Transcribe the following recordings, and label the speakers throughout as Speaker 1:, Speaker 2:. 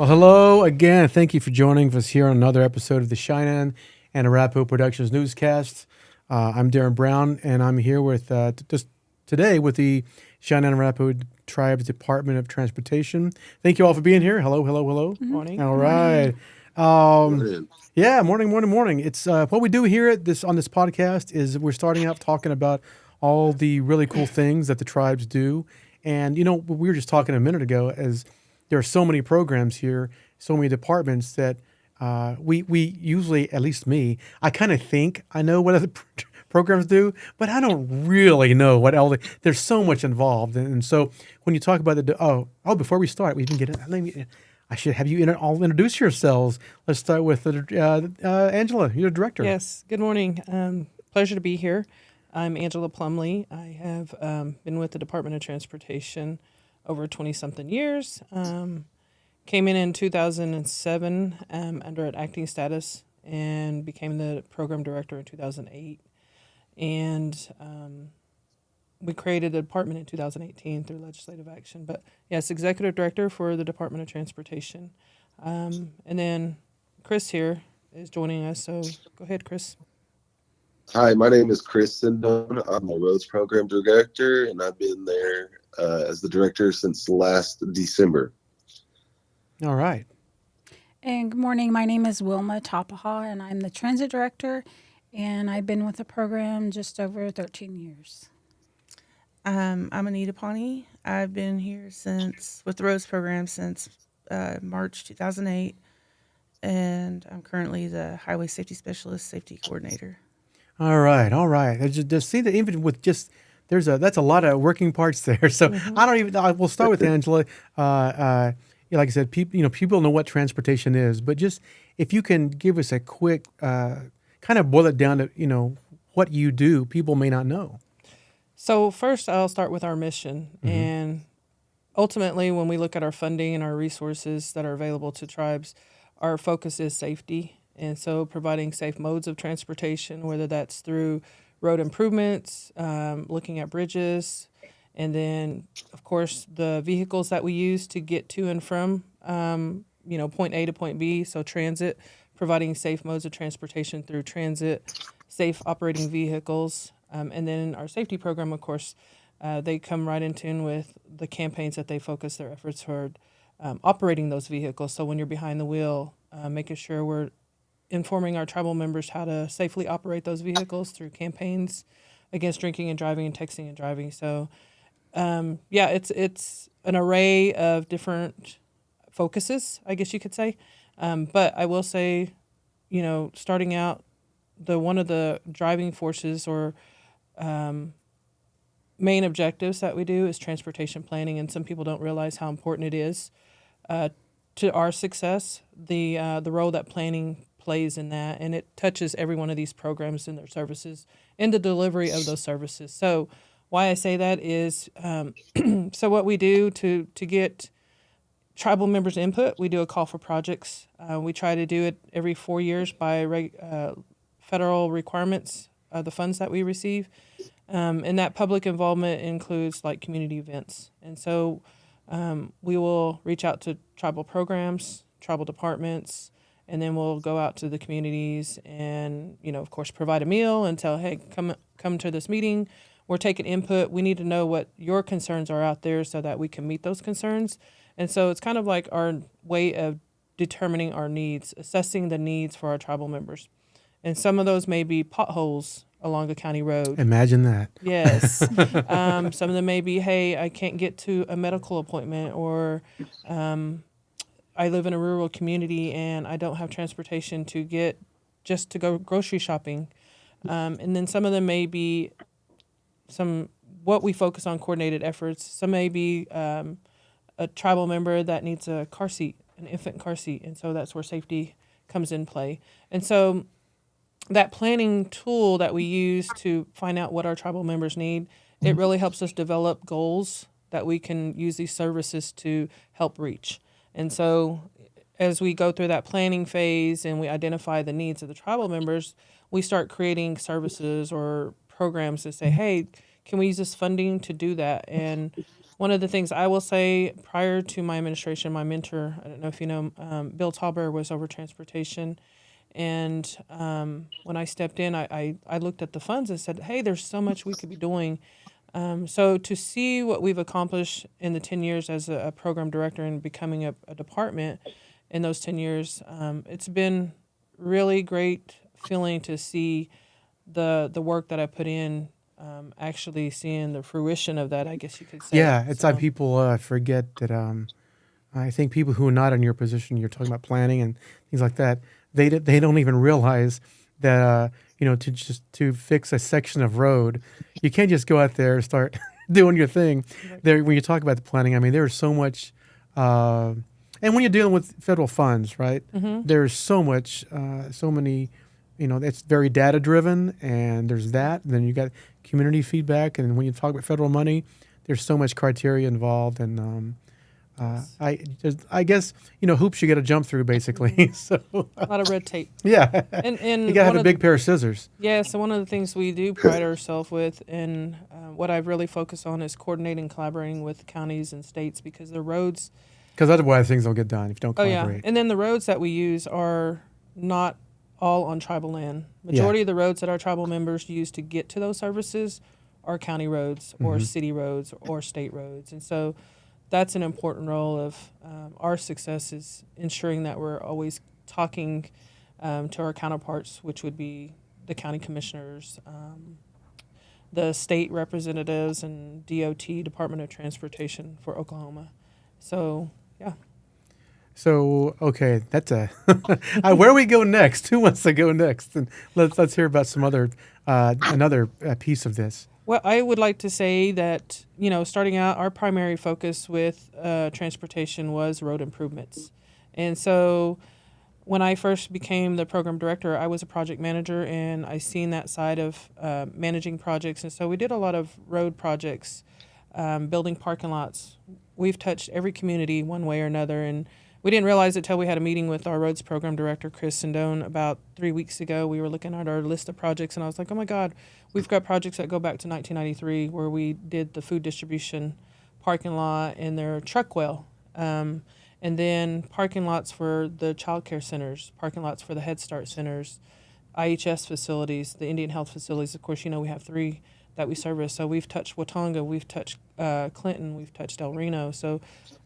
Speaker 1: Well, hello again. Thank you for joining us here on another episode of the Cheyenne and Arapaho Productions newscast. I'm Darren Brown, and I'm here with just today with the Cheyenne and Arapaho Tribes Department of Transportation. Thank you all for being here. Hello, hello, hello.
Speaker 2: Morning.
Speaker 1: All right. Um,
Speaker 3: Morning.
Speaker 1: yeah, morning. It's what we do here at this on this podcast is we're starting out talking about all the really cool things that the tribes do, and we were just talking a minute ago as there are so many programs here, so many departments that we usually, at least me, I kind of think I know what other programs do, but I don't really know what all there's so much involved, and so when you talk about before we start, we can get it. I should have you all introduce yourselves. Let's start with Angela. You're the director.
Speaker 2: Yes, good morning. Pleasure to be here. I'm Angela Plumley. I have been with the Department of Transportation over 20-something years. Came in 2007 under an acting status and became the program director in 2008. And we created the department in 2018 through legislative action. But yes, executive director for the Department of Transportation. And then Chris here is joining us. So go ahead, Chris.
Speaker 3: Hi, my name is Chris Sindone. I'm the Roads Program Director, and I've been there as the director since last December.
Speaker 1: All right.
Speaker 4: And good morning. My name is Wilma Tapaha, and I'm the transit director, and I've been with the program just over 13 years.
Speaker 5: I'm Anita, Pawnee. I've been here with the Roads Program since March 2008, and I'm currently the Highway Safety Specialist, Safety Coordinator.
Speaker 1: All right. I just see that even with just that's a lot of working parts there. So we'll start with Angela. Like I said, people know what transportation is, but just if you can give us a quick kind of boil it down to what you do, people may not know.
Speaker 2: So first, I'll start with our mission. And ultimately, when we look at our funding and our resources that are available to tribes, our focus is safety. And so providing safe modes of transportation, whether that's through road improvements, looking at bridges, and then, of course, the vehicles that we use to get to and from, point A to point B. So transit, providing safe modes of transportation through transit, safe operating vehicles. And then our safety program, of course, they come right in tune with the campaigns that they focus their efforts toward operating those vehicles. So when you're behind the wheel, making sure we're informing our tribal members how to safely operate those vehicles through campaigns against drinking and driving and texting and driving. So, it's an array of different focuses, I guess you could say. But I will say, starting out, one of the driving forces or main objectives that we do is transportation planning, and some people don't realize how important it is to our success. The role that planning plays in that, and it touches every one of these programs and their services and the delivery of those services. So why I say that is, so what we do to get tribal members' input, we do a call for projects. We try to do it every 4 years by federal requirements, the funds that we receive. And that public involvement includes like community events. And so we will reach out to tribal programs, tribal departments, and then we'll go out to the communities and, of course, provide a meal and tell, hey, come to this meeting. We're taking input. We need to know what your concerns are out there so that we can meet those concerns. And so it's kind of like our way of determining our needs, assessing the needs for our tribal members. And some of those may be potholes along a county road.
Speaker 1: Imagine that.
Speaker 2: Yes. Some of them may be, hey, I can't get to a medical appointment, or I live in a rural community and I don't have transportation to go grocery shopping. And then some of them may be what we focus on coordinated efforts. Some may be a tribal member that needs a car seat, an infant car seat. And so that's where safety comes in play. And so that planning tool that we use to find out what our tribal members need, it really helps us develop goals that we can use these services to help reach. And so as we go through that planning phase and we identify the needs of the tribal members, we start creating services or programs to say, hey, can we use this funding to do that? And One of the things I will say, prior to my administration, my mentor, I don't know if you know, Bill Tallbear, was over transportation. And when I stepped in, I looked at the funds and said, hey, there's so much we could be doing. So to see what we've accomplished in the 10 years as a program director and becoming a department in those 10 years, it's been really great feeling to see the work that I put in, actually seeing the fruition of that, I guess you could say.
Speaker 1: Yeah, it's like
Speaker 2: So,
Speaker 1: people forget that. I think people who are not in your position, you're talking about planning and things like that. They don't even realize that to fix a section of road, you can't just go out there and start doing your thing.
Speaker 2: Right.
Speaker 1: There, when you talk about the planning, I mean, there's so much. And when you're dealing with federal funds, right?
Speaker 2: Mm-hmm.
Speaker 1: There's so much, so many. It's very data driven, and there's that. And then you got community feedback, and when you talk about federal money, there's so much criteria involved, and I guess hoops you got to jump through basically. So
Speaker 2: A lot of red tape.
Speaker 1: yeah,
Speaker 2: And
Speaker 1: you got to have
Speaker 2: one
Speaker 1: a
Speaker 2: of
Speaker 1: big pair of scissors.
Speaker 2: Yeah, so one of the things we do pride ourselves with, and what I've really focused on, is coordinating, collaborating with counties and states, because the roads.
Speaker 1: Because otherwise things don't get done if you don't
Speaker 2: Oh yeah,
Speaker 1: collaborate.
Speaker 2: and then the roads that we use are not all on tribal land. Majority of the roads that our tribal members use to get to those services are county roads or city roads or state roads, and so that's an important role of our success, is ensuring that we're always talking to our counterparts, which would be the county commissioners, the state representatives, and DOT, Department of Transportation for Oklahoma. So, yeah.
Speaker 1: So okay, that's a where we go next. Who wants to go next? And let's hear about some other another piece of this.
Speaker 2: Well, I would like to say that, starting out, our primary focus with transportation was road improvements. And so when I first became the program director, I was a project manager, and I seen that side of managing projects. And so we did a lot of road projects, building parking lots. We've touched every community one way or another, and we didn't realize it till we had a meeting with our roads program director, Chris Sindone, about 3 weeks ago. We were looking at our list of projects, and I was like, oh my God, we've got projects that go back to 1993, where we did the food distribution parking lot and their truck well. And then parking lots for the child care centers, parking lots for the Head Start centers, IHS facilities, the Indian health facilities. Of course, we have 3 that we service. So we've touched Watonga, we've touched Clinton, we've touched El Reno. So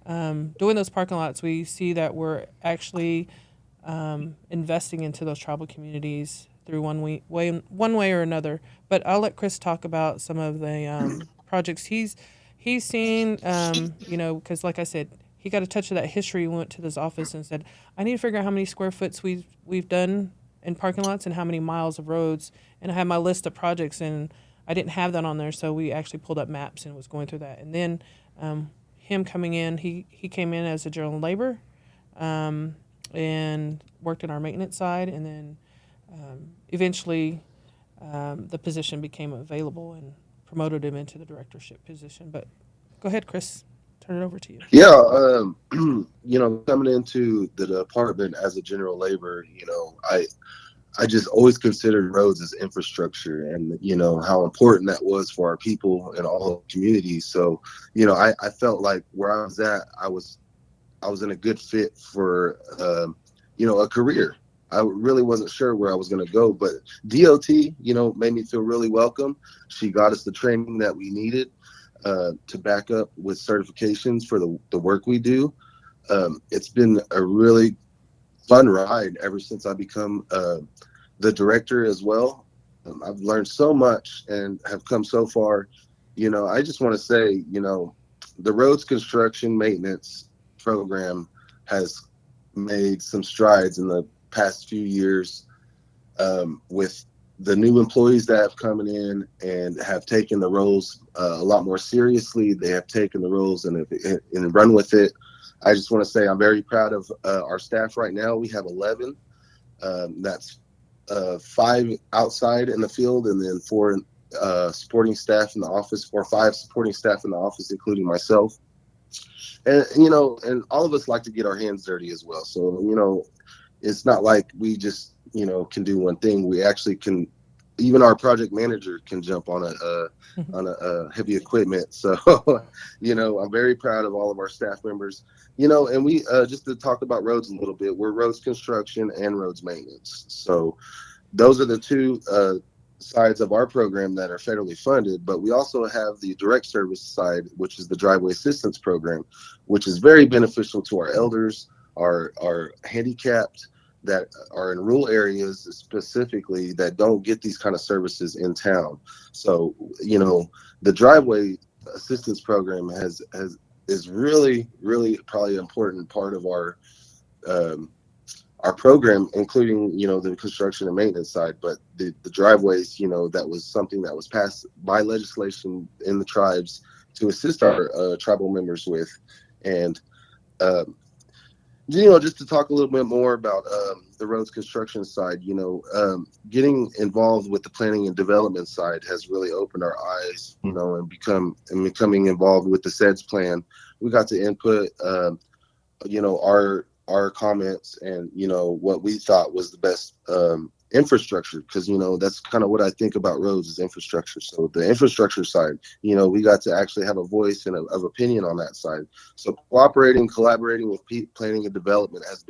Speaker 2: doing those parking lots, we see that we're actually investing into those tribal communities through one way or another. But I'll let Chris talk about some of the projects he's seen. Because like I said, he got a touch of that history. We went to this office and said, I need to figure out how many square foots we've done in parking lots and how many miles of roads. And I had my list of projects, and I didn't have that on there, so we actually pulled up maps and was going through that. And then him coming in, he came in as a general labor, and worked in our maintenance side, and then eventually the position became available and promoted him into the directorship position. But go ahead, Chris. Turn it over to you.
Speaker 3: Yeah, coming into the department as a general laborer, I just always considered roads as infrastructure, and how important that was for our people and all communities. So I felt like where I was at, I was in a good fit for a career. I really wasn't sure where I was going to go, but DOT made me feel really welcome. She got us the training that we needed to back up with certifications for the work we do. It's been a really fun ride ever since I become the director as well. I've learned so much and have come so far. I just want to say, the roads construction maintenance program has made some strides in the past few years with the new employees that have come in and have taken the roles a lot more seriously. They have taken the roles and run with it. I just want to say I'm very proud of our staff right now. We have 11. That's 5 outside in the field, and then 4 supporting staff in the office, or 5 supporting staff in the office, including myself. And and all of us like to get our hands dirty as well. So it's not like we just can do one thing. We actually can even our project manager can jump on a heavy equipment. So, I'm very proud of all of our staff members. And we just to talk about roads a little bit, we're roads construction and roads maintenance. So those are the two sides of our program that are federally funded, but we also have the direct service side, which is the driveway assistance program, which is very beneficial to our elders, our handicapped that are in rural areas specifically that don't get these kind of services in town. So, the driveway assistance program is really, really probably an important part of our program, including, the construction and maintenance side, but the driveways, that was something that was passed by legislation in the tribes to assist our tribal members with. And, just to talk a little bit more about the roads construction side, getting involved with the planning and development side has really opened our eyes, and becoming involved with the SEDS plan. We got to input, our comments and what we thought was the best infrastructure, because that's kind of what I think about roads is infrastructure. So the infrastructure side, we got to actually have a voice and of opinion on that side. So collaborating with planning and development has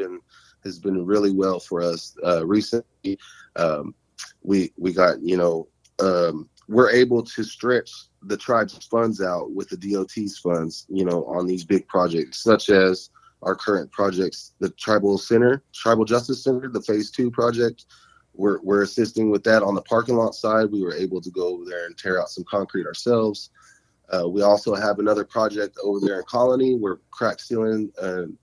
Speaker 3: been really well for us. Recently, we got we're able to stretch the tribe's funds out with the DOT's funds, on these big projects such as our current projects, the Tribal Justice Center, the Phase 2 project. We're assisting with that on the parking lot side. We were able to go over there and tear out some concrete ourselves. We also have another project over there in Colony. We're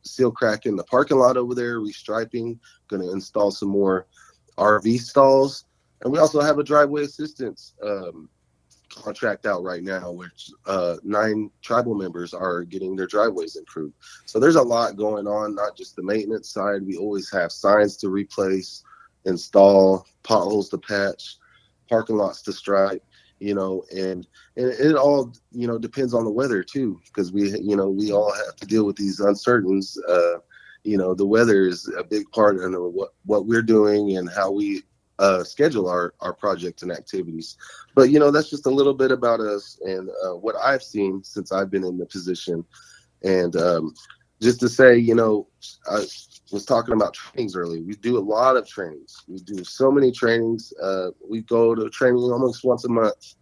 Speaker 3: seal cracking the parking lot over there, restriping, going to install some more RV stalls. And we also have a driveway assistance contract out right now, which 9 tribal members are getting their driveways improved. So there's a lot going on, not just the maintenance side. We always have signs to replace, install, potholes to patch, parking lots to stripe, and it all, depends on the weather too, because we all have to deal with these uncertainties. The weather is a big part of what we're doing and how we schedule our projects and activities. But that's just a little bit about us and what I've seen since I've been in the position. And just to say, I was talking about trainings earlier. We do a lot of trainings. We do so many trainings. We go to training almost once a month,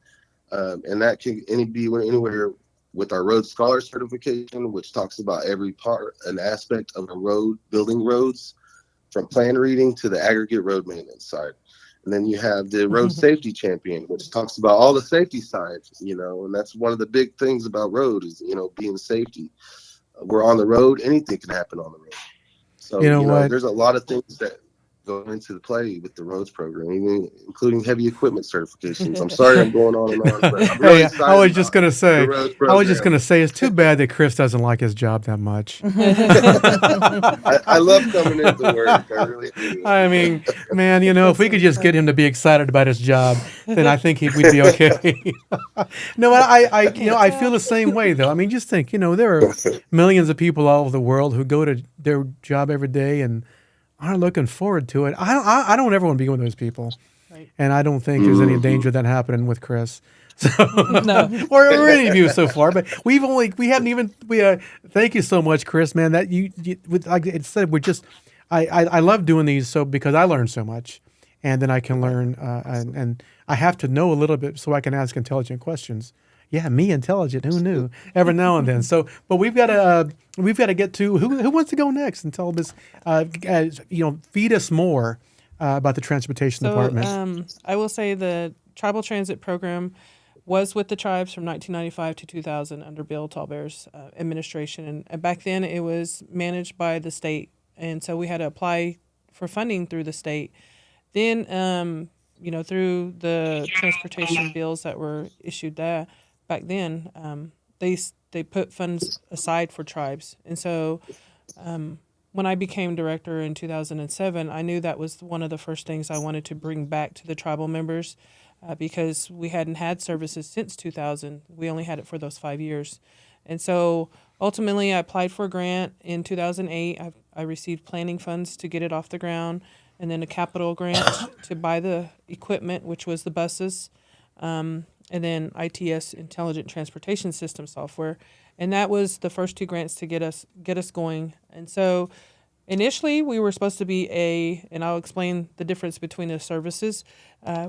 Speaker 3: and that can be anywhere with our road scholar certification, which talks about every part and aspect of a road, building roads, from plan reading to the aggregate road maintenance side. And then you have the road safety champion, which talks about all the safety sides, and that's one of the big things about road is, being safety. We're on the road, anything can happen on the road. So, there's a lot of things that go into the play with the roads program, even including heavy equipment certifications. I'm sorry I'm going on and on, but I'm really excited.
Speaker 1: I was just gonna say, it's too bad that Chris doesn't like his job that much.
Speaker 3: I love coming into work. I really do.
Speaker 1: I mean, man, if we could just get him to be excited about his job, then I think we'd be okay. No, I feel the same way though. I mean, just think, there are millions of people all over the world who go to their job every day and aren't looking forward to it. I don't ever want to be one of those people.
Speaker 2: Right.
Speaker 1: And I don't think there's any danger of that happening with Chris. So,
Speaker 2: No.
Speaker 1: or any of you so far, but thank you so much, Chris, man, that you like it said, I love doing these because I learn so much, and then I can learn, and I have to know a little bit so I can ask intelligent questions. Yeah, me intelligent. Who knew? Every now and then. So, but we've got to get to who wants to go next and tell us, feed us more about the transportation department.
Speaker 2: I will say the tribal transit program was with the tribes from 1995 to 2000 under Bill Tallbear's administration, and back then it was managed by the state, and so we had to apply for funding through the state. Then, through the transportation bills that were issued back then, they put funds aside for tribes. And so when I became director in 2007, I knew that was one of the first things I wanted to bring back to the tribal members because we hadn't had services since 2000. We only had it for those 5 years. And so ultimately I applied for a grant in 2008. I received planning funds to get it off the ground. and then a capital grant to buy the equipment, which was the buses, and then ITS, Intelligent Transportation System software. And that was the first two grants to get us going. And so initially we were supposed to be and I'll explain the difference between the services.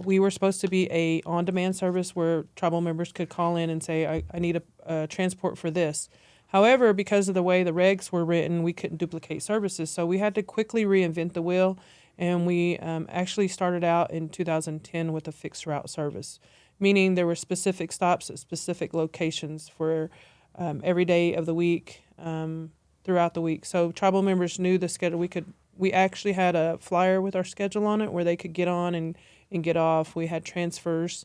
Speaker 2: We were supposed to be a on-demand service where tribal members could call in and say, I need a transport for this. However, because of the way the regs were written, we couldn't duplicate services. So we had to quickly reinvent the wheel. And we actually started out in 2010 with a fixed route service, meaning there were specific stops at specific locations for every day of the week, throughout the week. So tribal members knew the schedule. We actually had a flyer with our schedule on it where they could get on and get off. We had transfers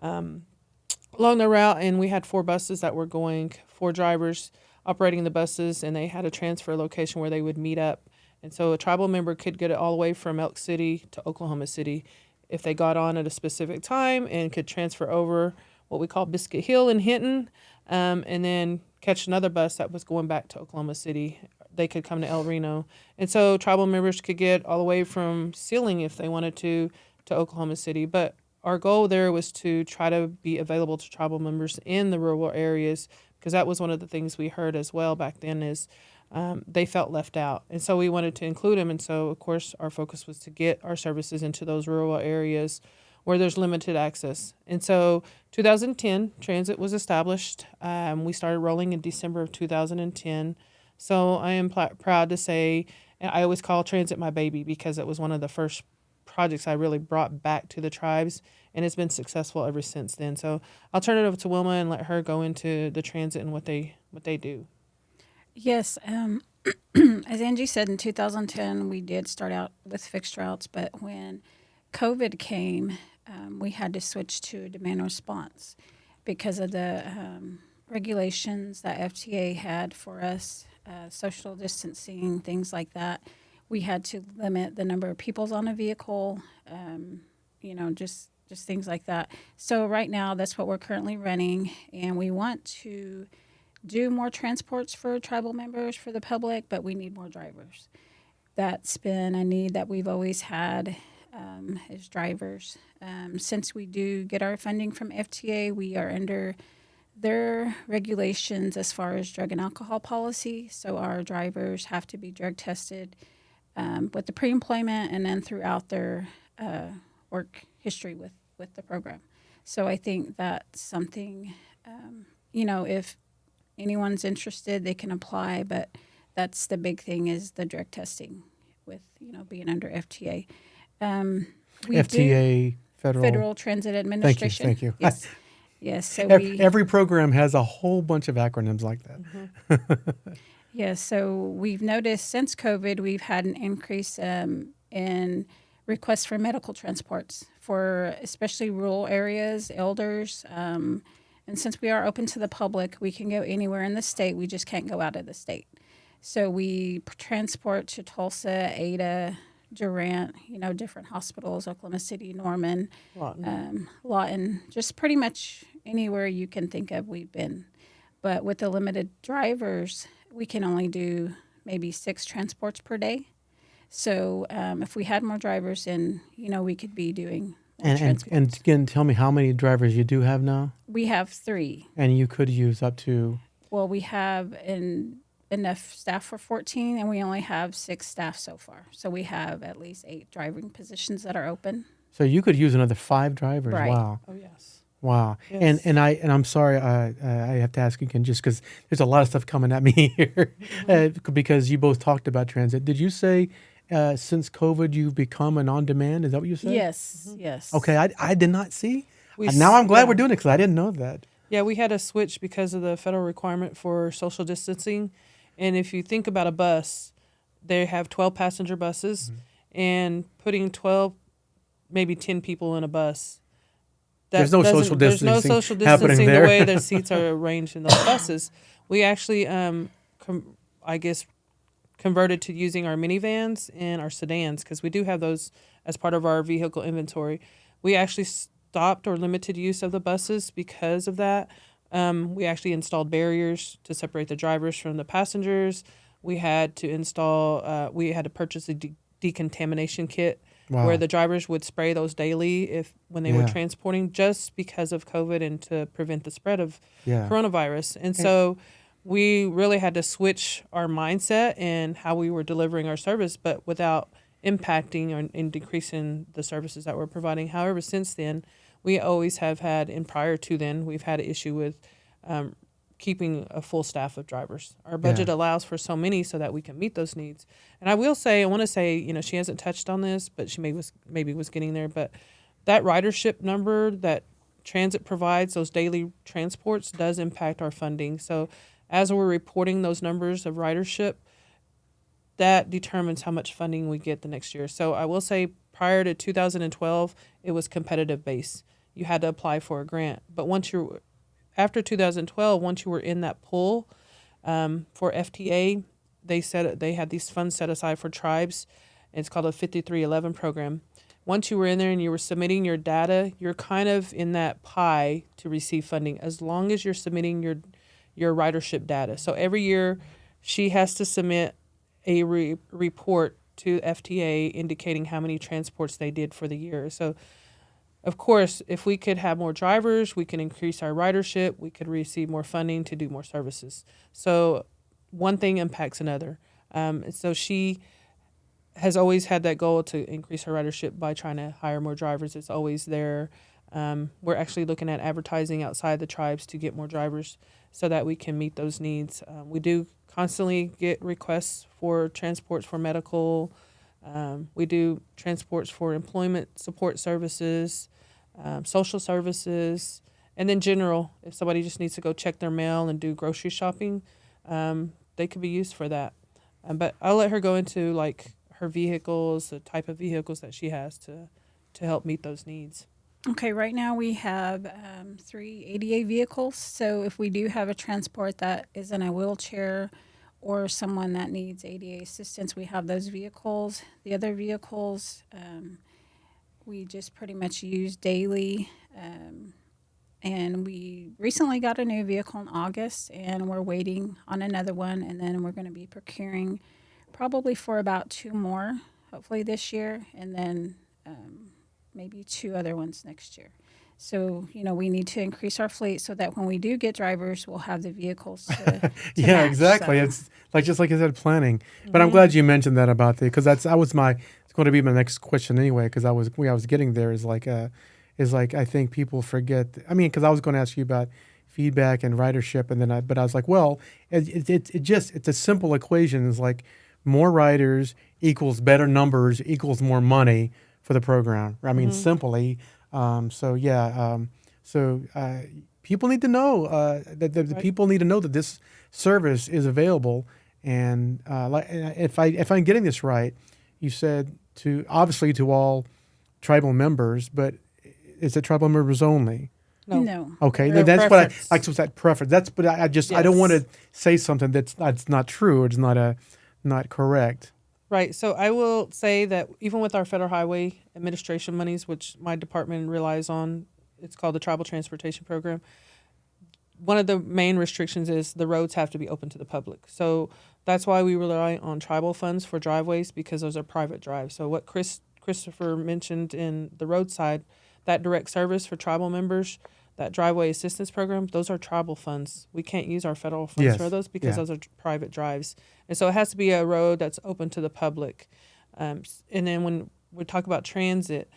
Speaker 2: along the route, and we had 4 buses that were going, 4 drivers operating the buses, and they had a transfer location where they would meet up. And so a tribal member could get it all the way from Elk City to Oklahoma City if they got on at a specific time, and could transfer over what we call Biscuit Hill and Hinton, and then catch another bus that was going back to Oklahoma City. They could come to El Reno. And so tribal members could get all the way from Sealing if they wanted to Oklahoma City. But our goal there was to try to be available to tribal members in the rural areas, because that was one of the things we heard as well back then is they felt left out. And so we wanted to include them. And so, of course, our focus was to get our services into those rural areas where there's limited access. And so 2010, transit was established. We started rolling in December of 2010. So I am proud to say, and I always call transit my baby because it was one of the first projects I really brought back to the tribes, and it's been successful ever since then. So I'll turn it over to Wilma and let her go into the transit and what they do.
Speaker 4: Yes. As Angie said, in 2010, we did start out with fixed routes, but when COVID came, we had to switch to demand response because of the regulations that FTA had for us, social distancing, things like that. We had to limit the number of people on a vehicle, just things like that. So right now, that's what we're currently running, and we want to do more transports for tribal members, for the public, but we need more drivers. That's been a need that we've always had, is drivers. Since we do get our funding from FTA, we are under their regulations as far as drug and alcohol policy. So our drivers have to be drug tested with the pre-employment and then throughout their work history with the program. So I think that's something, if anyone's interested, they can apply, but that's the big thing is the drug testing with, being under FTA.
Speaker 1: FTA,
Speaker 4: Federal Transit Administration.
Speaker 1: Thank you.
Speaker 4: Yes. Yes. So
Speaker 1: every program has a whole bunch of acronyms like that.
Speaker 4: Mm-hmm. Yes. So we've noticed since COVID, we've had an increase in requests for medical transports for especially rural areas, elders. And since we are open to the public, we can go anywhere in the state. We just can't go out of the state. So we transport to Tulsa, Ada, Durant, different hospitals, Oklahoma City, Norman, Lawton, just pretty much anywhere you can think of, we've been. But with the limited drivers, we can only do maybe 6 transports per day. So if we had more drivers, then, we could be doing more transports.
Speaker 1: And again, tell me how many drivers you do have now?
Speaker 4: We have 3.
Speaker 1: And you could use up to?
Speaker 4: Well, we have enough staff for 14, and we only have 6 staff so far. So we have at least 8 driving positions that are open.
Speaker 1: So you could use another 5 drivers.
Speaker 4: Right.
Speaker 1: Wow.
Speaker 2: Oh, yes.
Speaker 1: Wow.
Speaker 2: Yes.
Speaker 1: And I'm sorry, I have to ask again just because there's a lot of stuff coming at me here because you both talked about transit. Did you say since COVID you've become an on-demand? Is that what you said?
Speaker 4: Yes. Mm-hmm. Yes.
Speaker 1: Okay. I did not see. Now I'm glad we're doing it because I didn't know that.
Speaker 2: Yeah, we had to switch because of the federal requirement for social distancing. And if you think about a bus, they have 12 passenger buses, and putting 12, maybe 10 people in a bus.
Speaker 1: There's no social distancing.
Speaker 2: There's no social
Speaker 1: happening
Speaker 2: distancing
Speaker 1: there.
Speaker 2: the way the seats are arranged in those buses. We actually, converted to using our minivans and our sedans because we do have those as part of our vehicle inventory. We actually stopped or limited use of the buses because of that. We actually installed barriers to separate the drivers from the passengers. We had to purchase a decontamination kit
Speaker 1: Wow.
Speaker 2: where the drivers would spray those daily when they were
Speaker 1: Yeah.
Speaker 2: transporting, just because of COVID and to prevent the spread of
Speaker 1: Yeah.
Speaker 2: coronavirus. And so we really had to switch our mindset and how we were delivering our service, but without impacting and decreasing the services that we're providing. However, since then, we always have had, and prior to then, we've had an issue with keeping a full staff of drivers. Our budget allows for so many so that we can meet those needs. And I want to say, she hasn't touched on this, but she maybe was getting there. But that ridership number that transit provides, those daily transports, does impact our funding. So as we're reporting those numbers of ridership, that determines how much funding we get the next year. So I will say prior to 2012, it was competitive base. You had to apply for a grant. But after 2012, once you were in that pool for FTA, they said they had these funds set aside for tribes. It's called a 5311 program. Once you were in there and you were submitting your data, you're kind of in that pie to receive funding as long as you're submitting your ridership data. So every year she has to submit a report to FTA indicating how many transports they did for the year. So of course, if we could have more drivers, we can increase our ridership, we could receive more funding to do more services. So one thing impacts another. So she has always had that goal to increase her ridership by trying to hire more drivers. It's always there. We're actually looking at advertising outside the tribes to get more drivers so that we can meet those needs. We do constantly get requests for transports for medical. We do transports for employment support services, social services, and then general. If somebody just needs to go check their mail and do grocery shopping, they could be used for that. But I'll let her go into like her vehicles, the type of vehicles that she has to help meet those needs.
Speaker 4: Okay, right now we have 3 ADA vehicles. So if we do have a transport that is in a wheelchair or someone that needs ADA assistance, we have those vehicles. The other vehicles we just pretty much use daily. And we recently got a new vehicle in August, and we're waiting on another one. And then we're going to be procuring probably for about 2 more, hopefully this year, and then maybe 2 other ones next year. So, we need to increase our fleet so that when we do get drivers, we'll have the vehicles to
Speaker 1: Yeah,
Speaker 4: match.
Speaker 1: exactly.
Speaker 4: So,
Speaker 1: It's just like I said, planning. But I'm glad you mentioned that about because it's going to be my next question anyway. Because I was getting there is like I think people forget. I mean, because I was going to ask you about feedback and ridership, and then but I was like, well, it's a simple equation. It's like more riders equals better numbers equals more money for the program. I mean, simply. People need to know that the
Speaker 2: Right.
Speaker 1: people need to know that this service is available. And if I'm getting this right, you said obviously to all tribal members, but is it tribal members only?
Speaker 4: No.
Speaker 1: Okay,
Speaker 2: Their
Speaker 1: that's
Speaker 2: preference.
Speaker 1: what that preference. But I don't want to say something that's not true or it's not correct.
Speaker 2: Right. So I will say that even with our Federal Highway Administration monies, which my department relies on, it's called the Tribal Transportation Program. One of the main restrictions is the roads have to be open to the public. So that's why we rely on tribal funds for driveways, because those are private drives. So what Christopher mentioned in the roadside, that direct service for tribal members, that driveway assistance program, those are tribal funds. We can't use our federal funds for those because those are private drives. And so it has to be a road that's open to the public. And then when we talk about transit,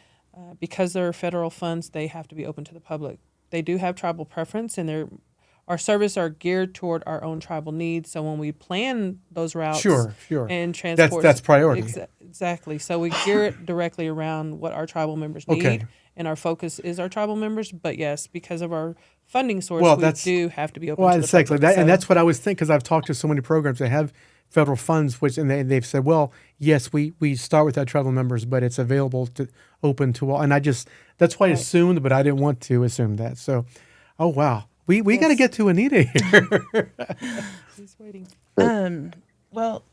Speaker 2: because they're federal funds, they have to be open to the public. They do have tribal preference, and our service are geared toward our own tribal needs. So when we plan those routes
Speaker 1: Sure.
Speaker 2: and transports,
Speaker 1: That's priority.
Speaker 2: Exactly. So we gear it directly around what our tribal members need.
Speaker 1: Okay.
Speaker 2: And our focus is our tribal members, but yes, because of our funding source, we do have to be open to the
Speaker 1: exactly
Speaker 2: public.
Speaker 1: and that's what I was thinking, because I've talked to so many programs that have federal funds, and they've said, well, yes, we start with our tribal members, but it's available to open to all. And that's why I assumed, but I didn't want to assume that. So, oh wow, we got to get to Anita here.
Speaker 2: He's waiting.
Speaker 5: Well,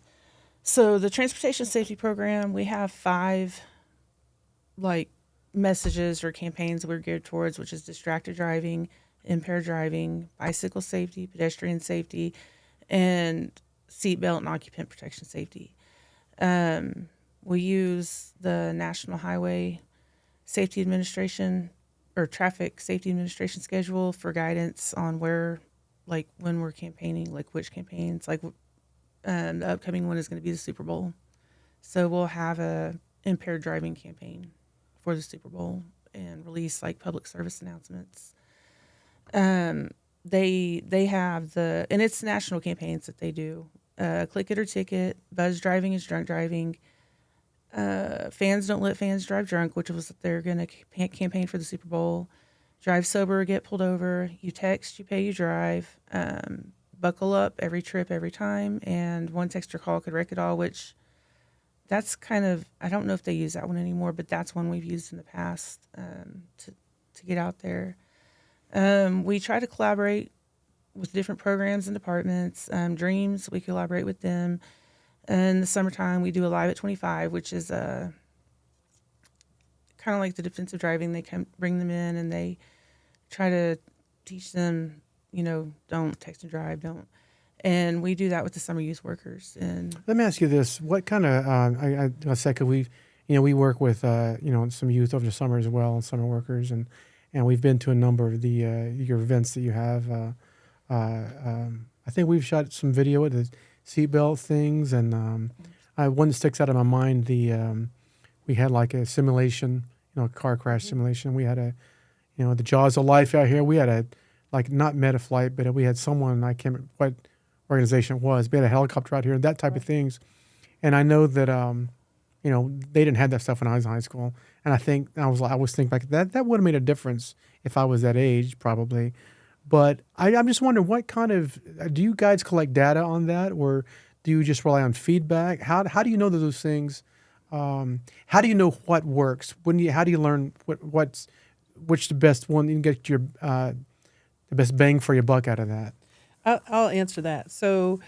Speaker 5: so the Transportation Safety Program, we have 5 messages or campaigns we're geared towards, which is distracted driving, impaired driving, bicycle safety, pedestrian safety, and seatbelt and occupant protection safety. We use the National Highway Safety Administration or Traffic Safety Administration schedule for guidance on where, like when we're campaigning, like which campaigns, like the upcoming one is going to be the Super Bowl. So we'll have a impaired driving campaign for the Super Bowl and release like public service announcements. They have and it's national campaigns that they do. Click it or ticket. Buzz driving is drunk driving. Fans don't let fans drive drunk, which was they're going to campaign for the Super Bowl. Drive sober or get pulled over. You text, you pay, you drive. Buckle up every trip, every time. And one text or call could wreck it all, which that's kind of, I don't know if they use that one anymore, but that's one we've used in the past to get out there. We try to collaborate with different programs and departments. Dreams, we collaborate with them. In the summertime, we do a Live at 25, which is kind of like the defensive driving. They come bring them in and they try to teach them, don't text and drive, don't. And we do that with the summer youth workers. And
Speaker 1: let me ask you this: what kind of I said, cause we work with some youth over the summer as well, and summer workers, and we've been to a number of the your events that you have. I think we've shot some video with the seatbelt things, and one that sticks out of my mind. We had like a simulation, a car crash simulation. We had the Jaws of Life out here. We had not Metaflight, but we had someone, I can't remember what organization it was. We had a helicopter out here and that type of things. And I know that they didn't have that stuff when I was in high school. And I was thinking like that would have made a difference if I was that age, probably. But I'm just wondering, what kind of do you guys collect data on that, or do you just rely on feedback? How do you know that those things? How do you know what works? How do you learn which the best one? You can get your the best bang for your buck out of that.
Speaker 2: I'll answer that. So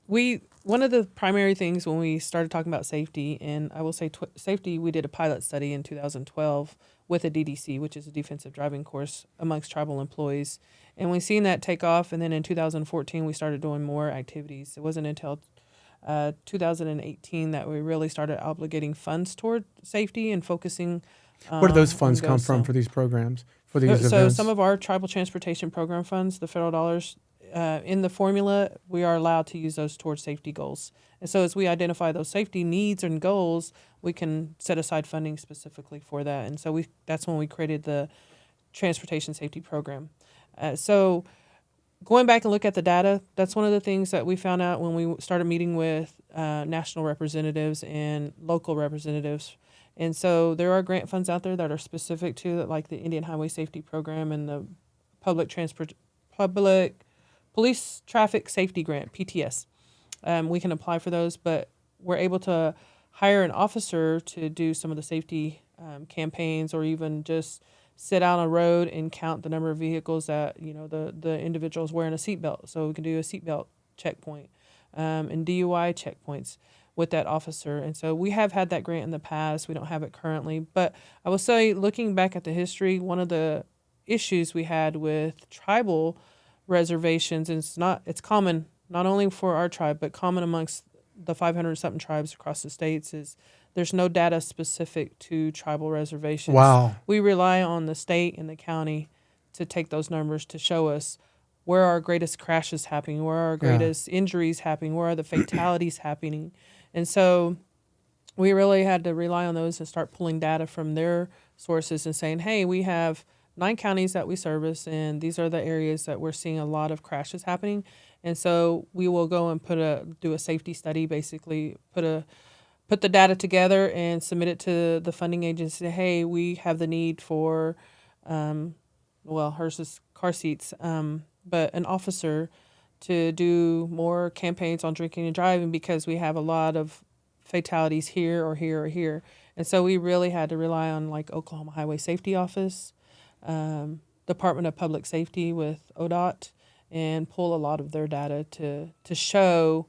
Speaker 2: one of the primary things when we started talking about safety, and I will say safety, we did a pilot study in 2012 with a DDC, which is a defensive driving course amongst tribal employees. And we've seen that take off. And then in 2014, we started doing more activities. It wasn't until 2018 that we really started obligating funds toward safety and focusing.
Speaker 1: Where do those funds come from for these programs, for these events?
Speaker 2: So some of our tribal transportation program funds, the federal dollars, in the formula, we are allowed to use those towards safety goals. And so as we identify those safety needs and goals, we can set aside funding specifically for that. And so that's when we created the transportation safety program. So going back and look at the data, that's one of the things that we found out when we started meeting with national representatives and local representatives. And so there are grant funds out there that are specific to that, like the Indian Highway Safety Program and the Public Police Traffic Safety Grant, PTS. We can apply for those, but we're able to hire an officer to do some of the safety campaigns, or even just sit out on a road and count the number of vehicles that the individual is wearing a seatbelt. So we can do a seatbelt checkpoint and DUI checkpoints with that officer. And so we have had that grant in the past. We don't have it currently, but I will say, looking back at the history, one of the issues we had with tribal reservations, and it's common not only for our tribe but common amongst the 500 something tribes across the states, is there's no data specific to tribal reservations.
Speaker 1: Wow.
Speaker 2: We rely on the state and the county to take those numbers to show us where our greatest crashes happening, where our greatest injuries happening, where are the fatalities happening. And so we really had to rely on those and start pulling data from their sources and saying, hey, we have 9 counties that we service, and these are the areas that we're seeing a lot of crashes happening. And so we will go and do a safety study, basically put the data together and submit it to the funding agency. Hey, we have the need for, hers is car seats, but an officer to do more campaigns on drinking and driving because we have a lot of fatalities here or here or here. And so we really had to rely on like Oklahoma Highway Safety Office, Department of Public Safety with ODOT, and pull a lot of their data to show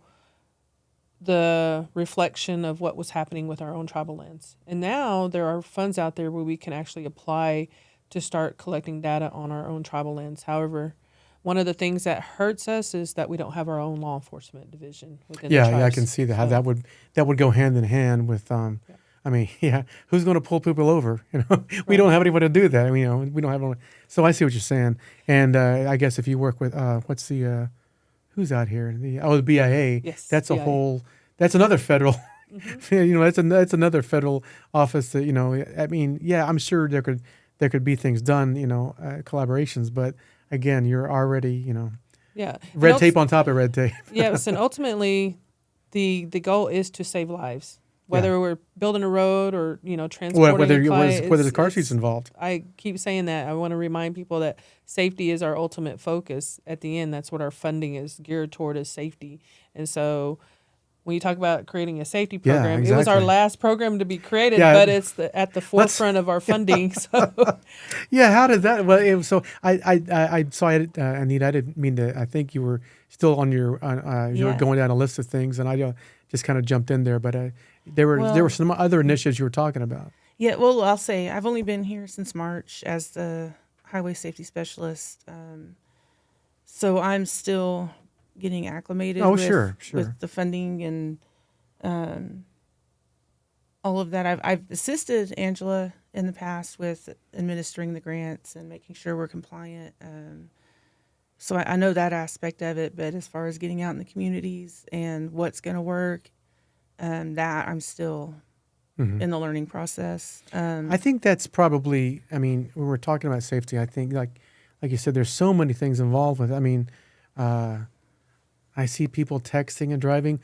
Speaker 2: the reflection of what was happening with our own tribal lands. And now there are funds out there where we can actually apply to start collecting data on our own tribal lands. However, one of the things that hurts us is that we don't have our own law enforcement division within the
Speaker 1: Yeah,
Speaker 2: tribes.
Speaker 1: I can see that. How
Speaker 2: So,
Speaker 1: that would go hand in hand with. I mean, yeah, who's going to pull people over? We don't have anyone to do that. We don't have anyone. So I see what you're saying. And I guess if you work with what's the who's out here? The BIA.
Speaker 2: Yes,
Speaker 1: That's a
Speaker 2: BIA.
Speaker 1: whole. That's another federal. That's another federal office that I mean, yeah, I'm sure there could be things done, collaborations, but again, you're already
Speaker 2: Yeah.
Speaker 1: red tape on top of red tape.
Speaker 2: Yes, and ultimately, the goal is to save lives. Whether we're building a road or transporting a client,
Speaker 1: whether the car seat's involved.
Speaker 2: I keep saying that. I want to remind people that safety is our ultimate focus. At the end, that's what our funding is geared toward, is safety. And so, when you talk about creating a safety program, it was our
Speaker 1: exactly.
Speaker 2: last program to be created,
Speaker 1: Yeah.
Speaker 2: but it's at the forefront of our funding. So,
Speaker 1: Yeah, how did that? Well, so I saw it, Anita. I didn't mean to. I think you were still on you were
Speaker 5: Yeah.
Speaker 1: going down a list of things, and I just kind of jumped in there. But there were some other initiatives you were talking about.
Speaker 5: Yeah, well, I'll say I've only been here since March as the highway safety specialist. So I'm still getting acclimated
Speaker 1: Sure.
Speaker 5: with the funding and all of that. I've assisted Angela in the past with administering the grants and making sure we're compliant. So I know that aspect of it, but as far as getting out in the communities and what's going to work, that I'm still in the learning process.
Speaker 1: I think that's probably. I mean, when we're talking about safety, I think like you said, there's so many things involved with it. I mean, I see people texting and driving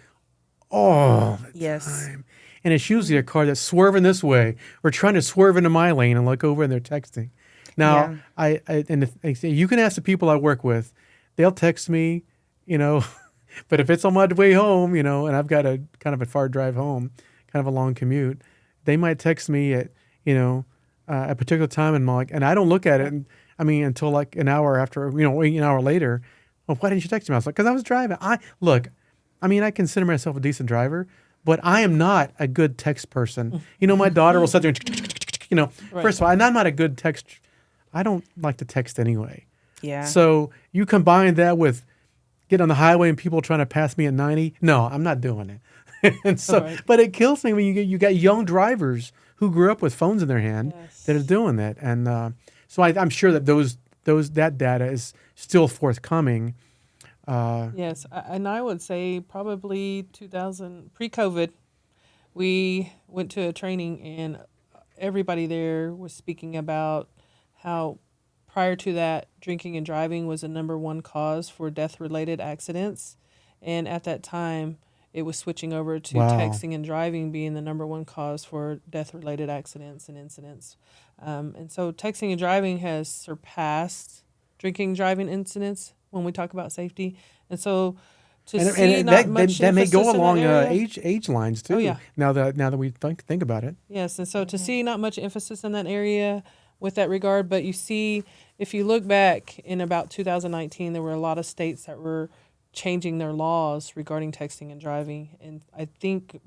Speaker 1: all the
Speaker 5: Yes.
Speaker 1: time, and it's usually a car that's swerving this way or trying to swerve into my lane and look over and they're texting. Now, you can ask the people I work with; they'll text me, but if it's on my way home, and I've got a kind of a far drive home, kind of a long commute, they might text me at a particular time, and I don't look at it, until like an hour after, an hour later. Well, why didn't you text me? I was like, because I was driving. I consider myself a decent driver, but I am not a good text person. My daughter will sit there and,
Speaker 2: Right.
Speaker 1: First of all, and I'm not a good text. I don't like to text anyway.
Speaker 5: Yeah.
Speaker 1: So you combine that with getting on the highway and people trying to pass me at 90. No, I'm not doing it. And so,
Speaker 2: Right.
Speaker 1: but it kills me when you got young drivers who grew up with phones in their hand
Speaker 2: Yes.
Speaker 1: that are doing that. And so I'm sure that that data is still forthcoming.
Speaker 2: yes, and I would say probably pre-COVID, we went to a training and everybody there was speaking about how prior to that, drinking and driving was the number one cause for death-related accidents. And at that time, it was switching over to
Speaker 1: Wow.
Speaker 2: texting and driving being the number one cause for death-related accidents and incidents. And so texting and driving has surpassed drinking and driving incidents when we talk about safety. And so
Speaker 1: that may go along
Speaker 2: area,
Speaker 1: age lines too.
Speaker 2: Oh, yeah.
Speaker 1: Now that we think about it.
Speaker 2: yes, and so to see not much emphasis in that area with that regard, but you see, if you look back in about 2019, there were a lot of states that were changing their laws regarding texting and driving, and I think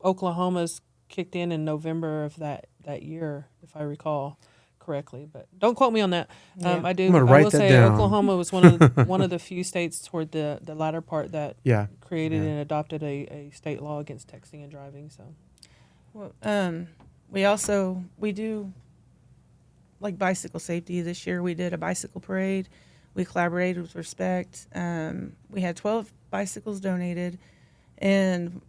Speaker 2: Oklahoma's kicked in November of that year, if I recall correctly. But don't quote me on that.
Speaker 5: Yeah.
Speaker 2: I do.
Speaker 1: I'm gonna
Speaker 2: I
Speaker 1: write
Speaker 2: will
Speaker 1: that
Speaker 2: say
Speaker 1: down.
Speaker 2: Oklahoma was one of the few states toward the latter part that
Speaker 1: Yeah.
Speaker 2: created
Speaker 1: Yeah.
Speaker 2: and adopted a state law against texting and driving. So
Speaker 5: Well, we do like bicycle safety. This year we did a bicycle parade. We collaborated with Respect. We had 12 bicycles donated, and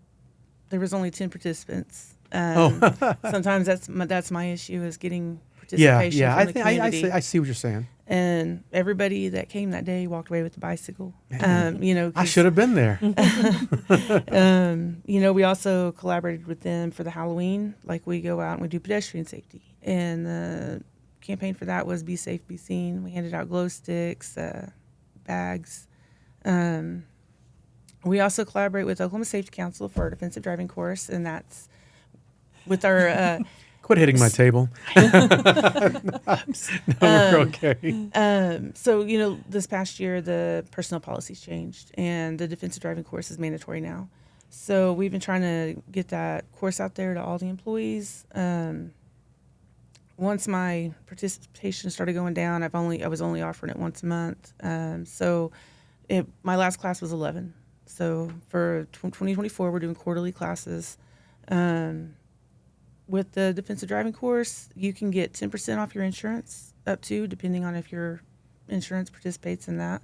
Speaker 5: there was only 10 participants. Sometimes that's my issue, is getting participation
Speaker 1: Yeah.
Speaker 5: from the community.
Speaker 1: I see what you're saying.
Speaker 5: And everybody that came that day walked away with the bicycle.
Speaker 1: I should have been there.
Speaker 5: We also collaborated with them for the Halloween. Like, we go out and we do pedestrian safety. And the campaign for that was Be Safe, Be Seen. We handed out glow sticks, bags. We also collaborate with Oklahoma Safety Council for our defensive driving course, and that's with our...
Speaker 1: Quit hitting my table. We're okay.
Speaker 5: So, this past year, the personnel policies changed, and the defensive driving course is mandatory now. So we've been trying to get that course out there to all the employees. once my participation started going down, I was only offering it once a month. So my last class was 11. So for 2024, we're doing quarterly classes. With the defensive driving course, you can get 10% off your insurance up to, depending on if your insurance participates in that.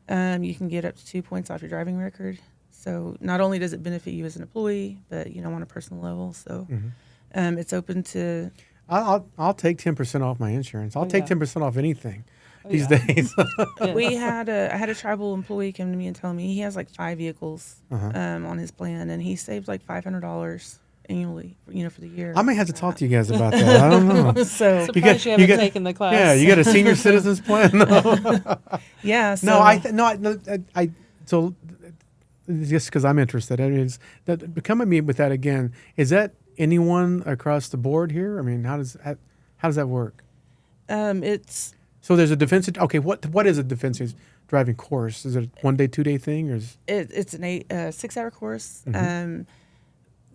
Speaker 5: You can get up to 2 points off your driving record. So not only does it benefit you as an employee, but on a personal level. So it's open to.
Speaker 1: I'll take 10% off my insurance. I'll take 10% off anything these
Speaker 2: yeah.
Speaker 1: days.
Speaker 5: I had a tribal employee come to me and tell me he has like 5 vehicles on his plan, and he saved like $500 annually, for the year.
Speaker 1: I may have to talk to you guys about that. I don't know.
Speaker 5: So
Speaker 2: Surprised you haven't taken the class.
Speaker 1: Yeah, you got a senior citizens plan? No.
Speaker 5: yeah. So,
Speaker 1: So just because I'm interested, come at me with that again. Is that anyone across the board here? I mean, how does that work?
Speaker 5: It's
Speaker 1: So there's a defensive. Okay, what is a defensive driving course? Is it a 1 day, 2 day thing, or is
Speaker 5: it's an 6-hour course.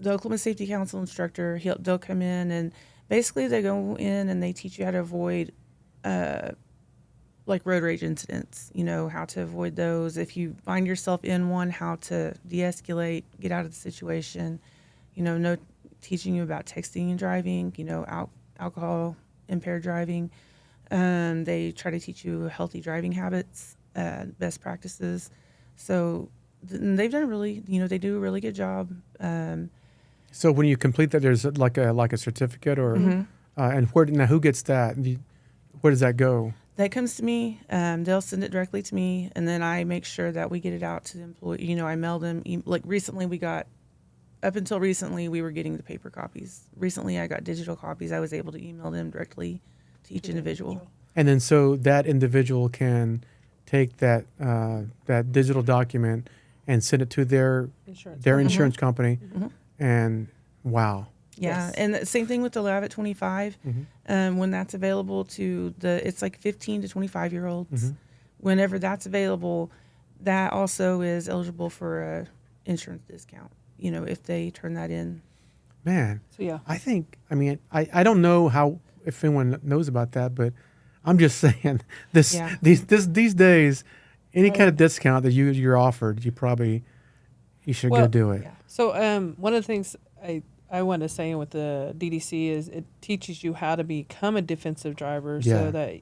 Speaker 5: The Oklahoma Safety Council instructor, they'll come in and basically they go in and they teach you how to avoid like road rage incidents, how to avoid those. If you find yourself in one, how to de-escalate, get out of the situation, teaching you about texting and driving, alcohol impaired driving. They try to teach you healthy driving habits, best practices. So they've done they do a really good job.
Speaker 1: So when you complete that, there's like a certificate, or and who gets that? Where does that go?
Speaker 5: That comes to me. They'll send it directly to me, and then I make sure that we get it out to the employee. I mail them. Up until recently, we were getting the paper copies. Recently, I got digital copies. I was able to email them directly to each individual.
Speaker 1: And then so that individual can take that digital document and send it to their insurance company. And wow.
Speaker 5: Yeah,
Speaker 2: Yes.
Speaker 5: and the same thing with the Lab at 25. When that's available to it's like 15 to 25-year-olds. Whenever that's available, that also is eligible for a insurance discount, if they turn that in.
Speaker 1: Man.
Speaker 2: So yeah.
Speaker 1: I don't know if anyone knows about that, but I'm just saying these days, any kind of discount that you're offered, you should go do it.
Speaker 2: Yeah. So one of the things I want to say with the DDC is it teaches you how to become a defensive driver, so that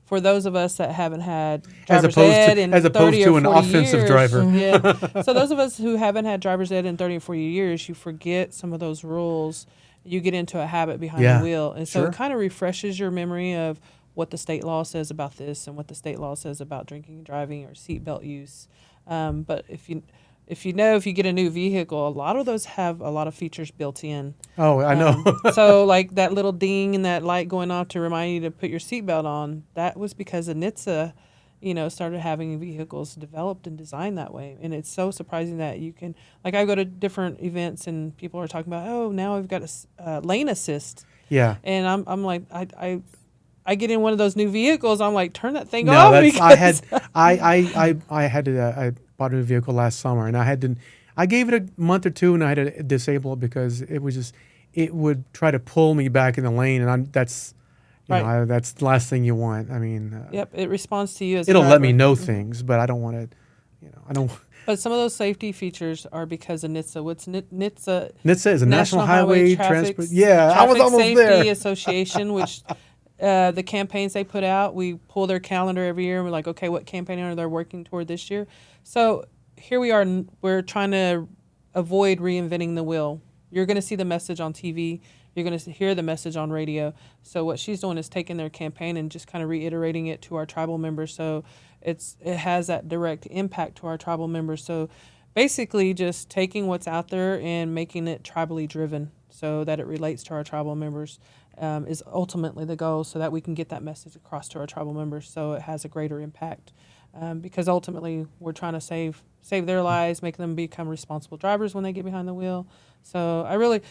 Speaker 2: for those of us that haven't had driver's ed in 30 or 40
Speaker 1: an offensive
Speaker 2: years,
Speaker 1: driver.
Speaker 2: So those of us who haven't had driver's ed in 30 or 40 years, you forget some of those rules. You get into a habit behind the wheel, and so it kind of refreshes your memory of what the state law says about this and what the state law says about drinking and driving or seatbelt use. But if you get a new vehicle, a lot of those have a lot of features built in.
Speaker 1: Oh, I know.
Speaker 2: So like that little ding and that light going off to remind you to put your seatbelt on, that was because of NHTSA, started having vehicles developed and designed that way. And it's so surprising that you can, like I go to different events and people are talking about, oh, now I've got a lane assist.
Speaker 1: Yeah.
Speaker 2: And I'm like, I get in one of those new vehicles, I'm like, turn that thing
Speaker 1: No,
Speaker 2: off.
Speaker 1: I bought a new vehicle last summer, and I gave it a month or two, and I had to disable it because it would try to pull me back in the lane, and that's that's the last thing you want. I mean,
Speaker 2: Yep, it responds to you as a
Speaker 1: it'll let
Speaker 2: driver.
Speaker 1: me know things, but I don't want to, I don't.
Speaker 2: But some of those safety features are because of NHTSA. What's NHTSA?
Speaker 1: NHTSA is a National Highway Transport.
Speaker 2: Yeah,
Speaker 1: I was almost
Speaker 2: Safety
Speaker 1: there.
Speaker 2: Association, which the campaigns they put out, we pull their calendar every year, and we're like, okay, what campaign are they working toward this year? So here we are. We're trying to avoid reinventing the wheel. You're going to see the message on TV. You're going to hear the message on radio. So what she's doing is taking their campaign and just kind of reiterating it to our tribal members. So it has that direct impact to our tribal members. So basically just taking what's out there and making it tribally driven so that it relates to our tribal members is ultimately the goal, so that we can get that message across to our tribal members so it has a greater impact. Because ultimately we're trying to save their lives, make them become responsible drivers when they get behind the wheel. So I really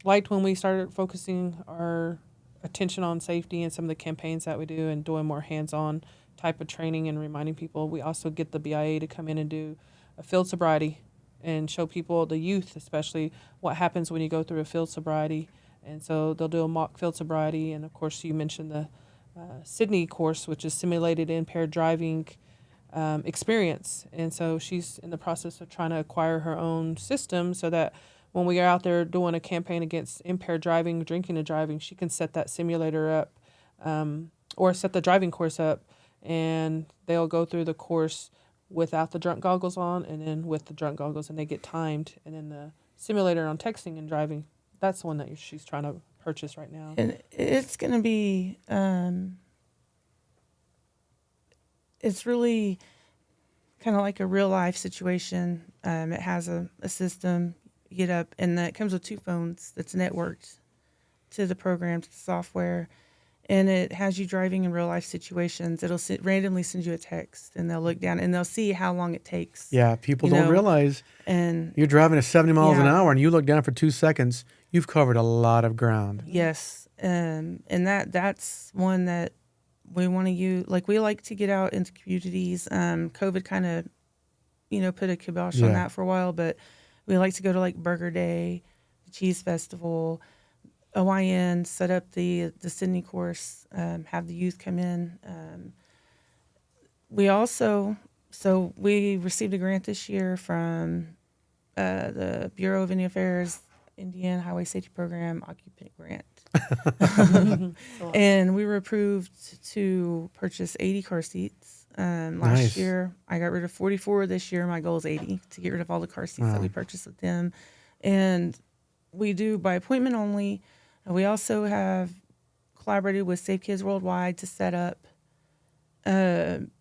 Speaker 2: liked when we started focusing our attention on safety and some of the campaigns that we do and doing more hands-on type of training and reminding people. We also get the BIA to come in and do a field sobriety and show people, the youth especially, what happens when you go through a field sobriety And so they'll do a mock field sobriety. And of course, you mentioned the Sydney course, which is simulated impaired driving experience. And so she's in the process of trying to acquire her own system so that when we are out there doing a campaign against impaired driving, drinking and driving, she can set that simulator up or set the driving course up, and they'll go through the course without the drunk goggles on and then with the drunk goggles, and they get timed. And then the simulator on texting and driving, that's the one that she's trying to purchase right now.
Speaker 5: And it's going to be, it's really kind of like a real life situation. It has a system, you get up, and it comes with 2 phones that's networked to the program, to the software. And it has you driving in real life situations. It'll randomly send you a text, and they'll look down and they'll see how long it takes.
Speaker 1: Yeah, people don't realize.
Speaker 5: And
Speaker 1: you're driving at 70 miles an hour, and you look down for 2 seconds. You've covered a lot of ground.
Speaker 5: Yes, and that's one that we want to use. Like, we like to get out into communities. COVID kind of, put a kibosh on that for a while, but we like to go to like Burger Day, the Cheese Festival, OIN, set up the Sydney course, have the youth come in. We also, we received a grant this year from the Bureau of Indian Affairs, Indian Highway Safety Program Occupant Grant. And we were approved to purchase 80 car seats. Last year, I got rid of 44. This year, my goal is 80, to get rid of all the car seats that we purchased with them. And we do by appointment only. We also have collaborated with Safe Kids Worldwide to set up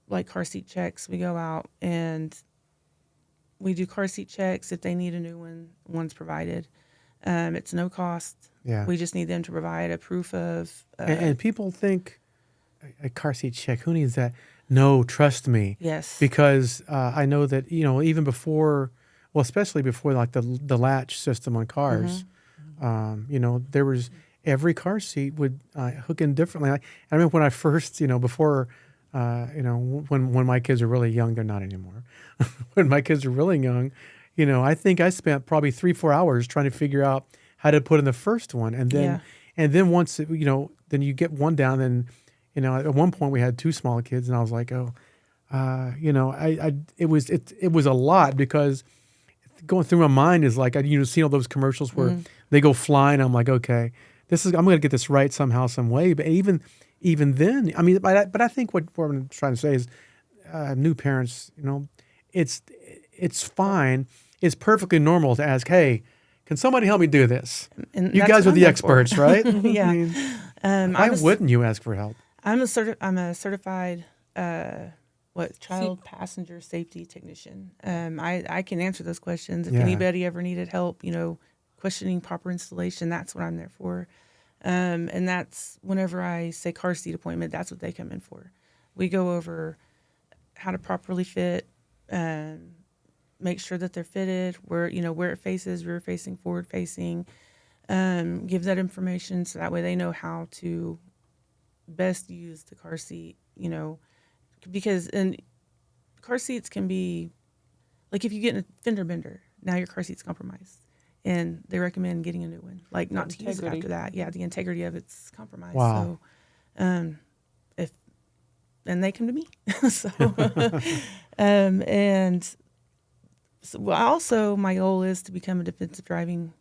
Speaker 5: like car seat checks. We go out and we do car seat checks. If they need a new one, one's provided. It's no cost.
Speaker 1: Yeah.
Speaker 5: We just need them to provide a proof of.
Speaker 1: And people think a car seat check, who needs that? No, trust me.
Speaker 5: Yes.
Speaker 1: Because I know that, even before, well, especially before like the latch system on cars, there was every car seat would hook in differently. I remember when I first, before, when my kids are really young, they're not anymore. When my kids are really young, I think I spent probably 3-4 hours trying to figure out how to put in the first one. And then once, then you get one down, then, at one point we had 2 small kids, and I was like, it was a lot, because going through my mind is like, see all those commercials where they go flying. I'm like, okay, I'm going to get this right somehow, some way. But even then, I mean, but I think what I'm trying to say is, new parents, it's fine. It's perfectly normal to ask, hey, can somebody help me do this? And you guys are the experts, right?
Speaker 5: Yeah.
Speaker 1: Why wouldn't you ask for help?
Speaker 5: I'm a certified child passenger safety technician. I can answer those questions. If anybody ever needed help, questioning proper installation, that's what I'm there for. And that's whenever I say car seat appointment, that's what they come in for. We go over how to properly fit, make sure that they're fitted, where it faces, rear facing, forward facing, give that information so that way they know how to best use the car seat, because car seats can be, like, if you get in a fender bender, now your car seat's compromised, and they recommend getting a new one, like not to use it after that. Yeah, the integrity of it's compromised.
Speaker 1: Wow.
Speaker 5: So, and they come to me. So, and so also my goal is to become a defensive driving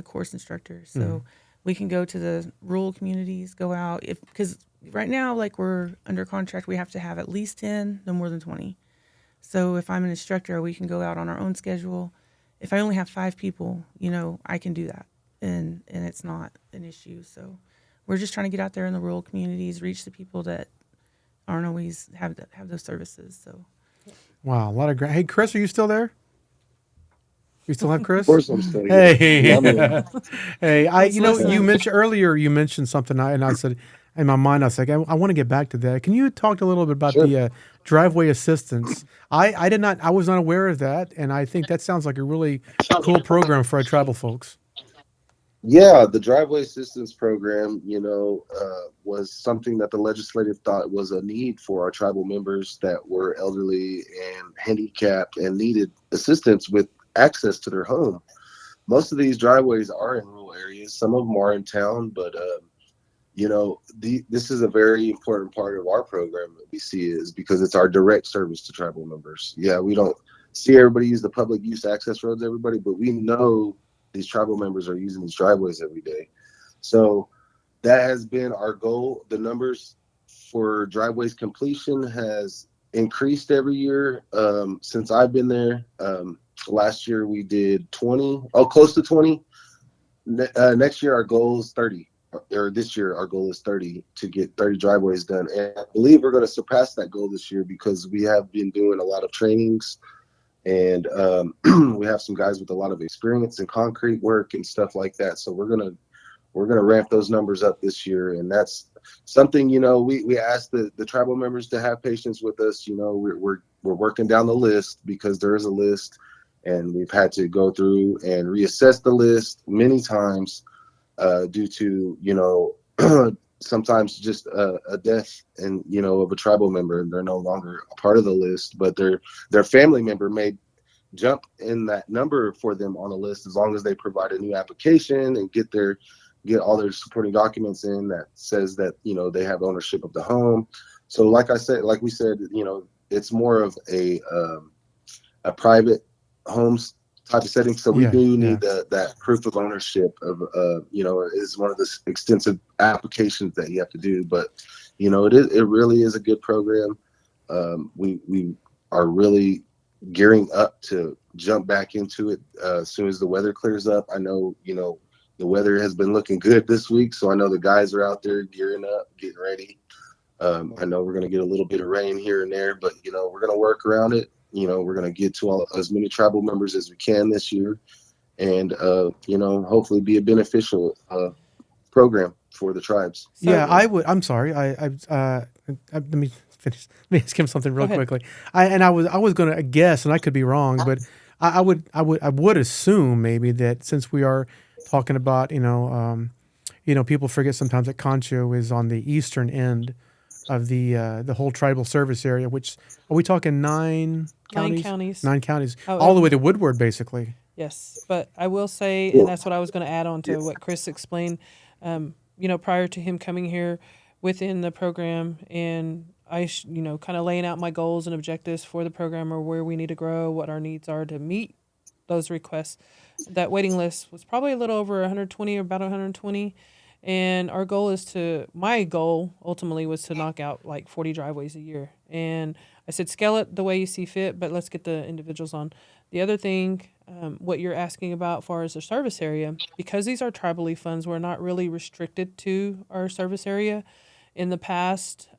Speaker 5: course instructor. So we can go to the rural communities, go out, because right now, like, we're under contract, we have to have at least 10, no more than 20. So if I'm an instructor, we can go out on our own schedule. If I only have 5 people, I can do that, and it's not an issue. So we're just trying to get out there in the rural communities, reach the people that aren't always have those services. So,
Speaker 1: wow, a lot of great. Hey, Chris, are you still there? You still have Chris?
Speaker 3: Of course, I'm still here.
Speaker 1: Hey, hey, you mentioned something, and I said, in my mind, I was like, I want to get back to that. Can you talk a little bit about the driveway assistance? I was not aware of that, and I think that sounds like a really cool program for our tribal folks.
Speaker 3: Yeah, the driveway assistance program, was something that the legislative thought was a need for our tribal members that were elderly and handicapped and needed assistance with access to their home. most of these driveways are in rural areas. Some of them are in town, but this is a very important part of our program that we see is because it's our direct service to tribal members. Yeah, we don't see everybody use the public use access roads, everybody, but we know these tribal members are using these driveways every day. So that has been our goal. The numbers for driveways completion has increased every year since I've been there. Last year we did 20, close to 20. Next year our goal is 30, or this year our goal is 30 to get 30 driveways done. And I believe we're going to surpass that goal this year because we have been doing a lot of trainings, and we have some guys with a lot of experience in concrete work and stuff like that. So we're gonna ramp those numbers up this year, and that's something, we ask the tribal members to have patience with us. We're working down the list because there is a list, and we've had to go through and reassess the list many times due to sometimes just a death and of a tribal member, and they're no longer a part of the list, but their family member may jump in that number for them on the list as long as they provide a new application and get all their supporting documents in that says that they have ownership of the home. So like we said, it's more of a private homes type of setting. So we do need that proof of ownership of is one of the extensive applications that you have to do. But it really is a good program. We are really gearing up to jump back into it as soon as the weather clears up. I know the weather has been looking good this week, so I know the guys are out there gearing up, getting ready. I know we're going to get a little bit of rain here and there, but we're going to work around it. We're going to get to as many tribal members as we can this year, and hopefully be a beneficial program for the tribes.
Speaker 2: So-
Speaker 1: Yeah, I would. I'm sorry. Let me finish. Let me ask him something real
Speaker 2: ahead.
Speaker 1: quickly. I was going to guess, and I could be wrong, but I would assume maybe that since we are talking about people forget sometimes that Concho is on the eastern end of the whole tribal service area. Which are we talking 9 counties?
Speaker 2: 9 counties.
Speaker 1: 9 counties, all the
Speaker 2: However-
Speaker 1: way to Woodward, basically.
Speaker 2: Yes, but I will say, and that's what I was going to add on to what Chris explained. Prior to him coming here within the program, and I, kind of laying out my goals and objectives for the program, or where we need to grow, what our needs are to meet those requests. That waiting list was probably a little over 120, or about 120. And my goal ultimately was to knock out like 40 driveways a year. And I said, scale it the way you see fit, but let's get the individuals on. The other thing, what you're asking about as far as the service area, because these are tribally funds, we're not really restricted to our service area. In the past,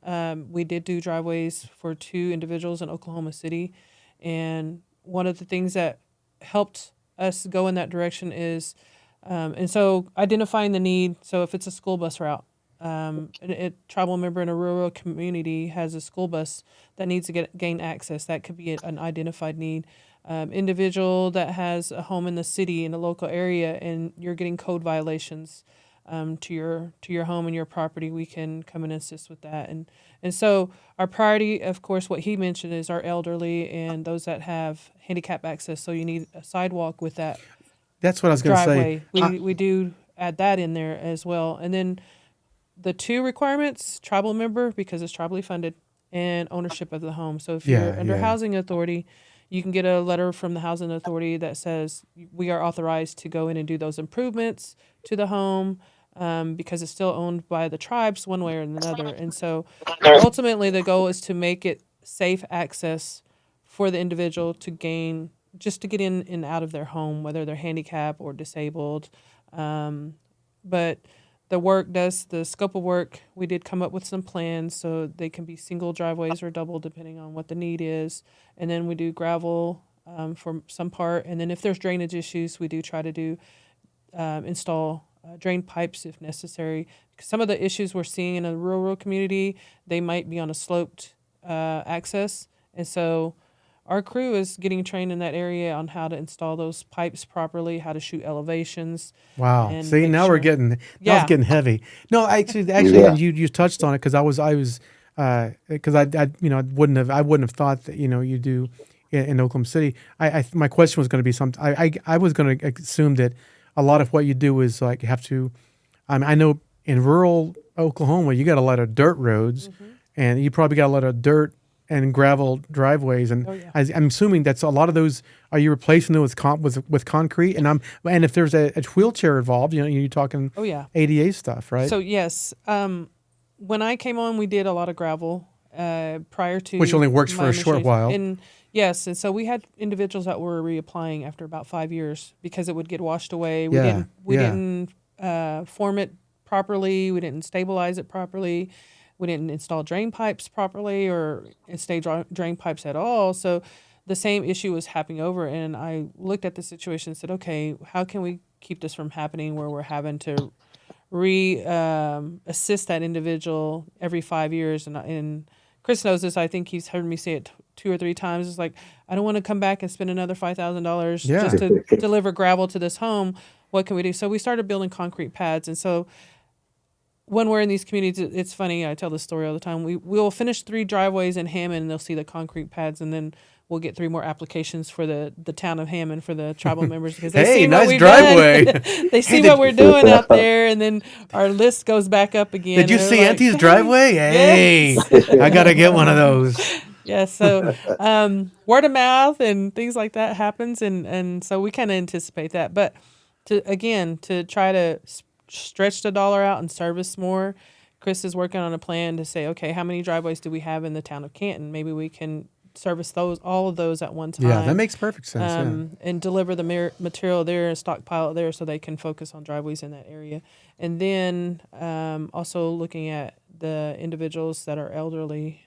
Speaker 2: we did do driveways for 2 individuals in Oklahoma City. And one of the things that helped us go in that direction is, and so identifying the need. So if it's a school bus route, a tribal member in a rural community has a school bus that needs to gain access, that could be an identified need. Individual that has a home in the city, in the local area, and you're getting code violations to your home and your property, we can come and assist with that. And so our priority, of course, what he mentioned is our elderly and those that have handicap access. So you need a sidewalk with that.
Speaker 1: That's what I was going to say.
Speaker 2: Driveway. We do add that in there as well. And then the 2 requirements, tribal member, because it's tribally funded, and ownership of the home. So if you're under housing authority, you can get a letter from the housing authority that says we are authorized to go in and do those improvements to the home, because it's still owned by the tribes one way or another. And so ultimately the goal is to make it safe access for the individual to get in and out of their home, whether they're handicapped or disabled. But the scope of work, we did come up with some plans, so they can be single driveways or double depending on what the need is. And then we do gravel for some part. And then if there's drainage issues, we do try to install drain pipes if necessary. Some of the issues we're seeing in a rural community, they might be on a sloped access. And so our crew is getting trained in that area on how to install those pipes properly, how to shoot elevations.
Speaker 1: Wow.
Speaker 2: And
Speaker 1: See,
Speaker 2: make
Speaker 1: now
Speaker 2: sure-
Speaker 1: it's
Speaker 2: Yeah.
Speaker 1: getting heavy. No, actually,
Speaker 3: Yeah.
Speaker 1: and you touched on it because I wouldn't have thought that you do in Oklahoma City. My question was going to be something. I was going to assume that a lot of what you do is like you have to. I know in rural Oklahoma you got a lot of dirt roads, and you probably got a lot of dirt and gravel driveways, and
Speaker 2: Oh, yeah.
Speaker 1: I'm assuming that's a lot of those. Are you replacing those with concrete? And if there's a wheelchair involved, you're talking
Speaker 2: Oh, yeah.
Speaker 1: ADA stuff, right?
Speaker 2: So, yes, when I came on, we did a lot of gravel prior to.
Speaker 1: Which only works
Speaker 2: my
Speaker 1: for a short
Speaker 2: administration.
Speaker 1: while.
Speaker 2: And yes, and so we had individuals that were reapplying after about 5 years because it would get washed away. We
Speaker 1: Yeah,
Speaker 2: didn't form it properly. We didn't stabilize it properly. We didn't install drain pipes properly or stay drain pipes at all. So the same issue was happening over, and I looked at the situation and said, okay, how can we keep this from happening where we're having to assist that individual every 5 years? And Chris knows this. I think he's heard me say it 2 or 3 times. It's like, I don't want to come back and spend another $5,000
Speaker 1: Yeah.
Speaker 2: just to deliver gravel to this home. What can we do? So we started building concrete pads. And so when we're in these communities, it's funny. I tell this story all the time. We'll finish 3 driveways in Hammond, and they'll see the concrete pads, and then we'll get 3 more applications for the town of Hammond for the tribal members because they
Speaker 1: Hey,
Speaker 2: see
Speaker 1: nice
Speaker 2: what we've
Speaker 1: driveway.
Speaker 2: done. They see what we're doing out there, and then our list goes back up again.
Speaker 1: Did you
Speaker 2: and they're
Speaker 1: see
Speaker 2: like,
Speaker 1: Auntie's driveway? Hey,
Speaker 2: Yes.
Speaker 1: I gotta get one of those.
Speaker 2: Yeah, so word of mouth and things like that happens, and so we kind of anticipate that. But to try to stretch the dollar out and service more, Chris is working on a plan to say, okay, how many driveways do we have in the town of Canton? Maybe we can service all of those at one time.
Speaker 1: Yeah, that makes perfect sense.
Speaker 2: And deliver the material there and stockpile it there so they can focus on driveways in that area. And then also looking at the individuals that are elderly,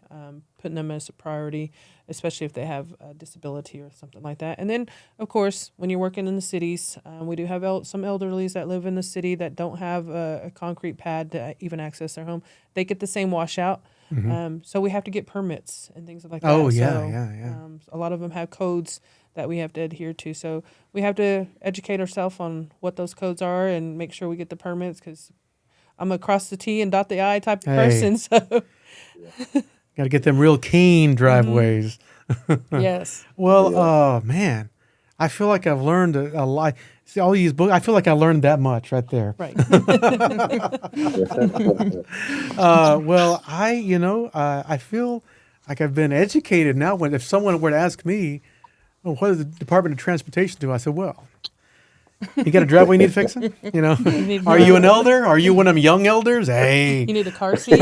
Speaker 2: putting them as a priority, especially if they have a disability or something like that. And then, of course, when you're working in the cities, we do have some elderlies that live in the city that don't have a concrete pad to even access their home. They get the same washout. So we have to get permits and things like that.
Speaker 1: Oh, yeah,
Speaker 2: So,
Speaker 1: yeah.
Speaker 2: a lot of them have codes that we have to adhere to. So we have to educate ourselves on what those codes are and make sure we get the permits because I'm a cross the T and dot the I type of person. So
Speaker 1: Got to get them real keen driveways.
Speaker 2: yes.
Speaker 1: Well, oh man, I feel like I've learned a lot. See, all these books, I feel like I learned that much right there.
Speaker 2: Right.
Speaker 1: Well, I feel like I've been educated now. If someone were to ask me, "Oh, what does the Department of Transportation do?" I said, "Well, you got a driveway you need fixing? Are you an elder? Are you one of them young elders? Hey,
Speaker 2: You need a car seat.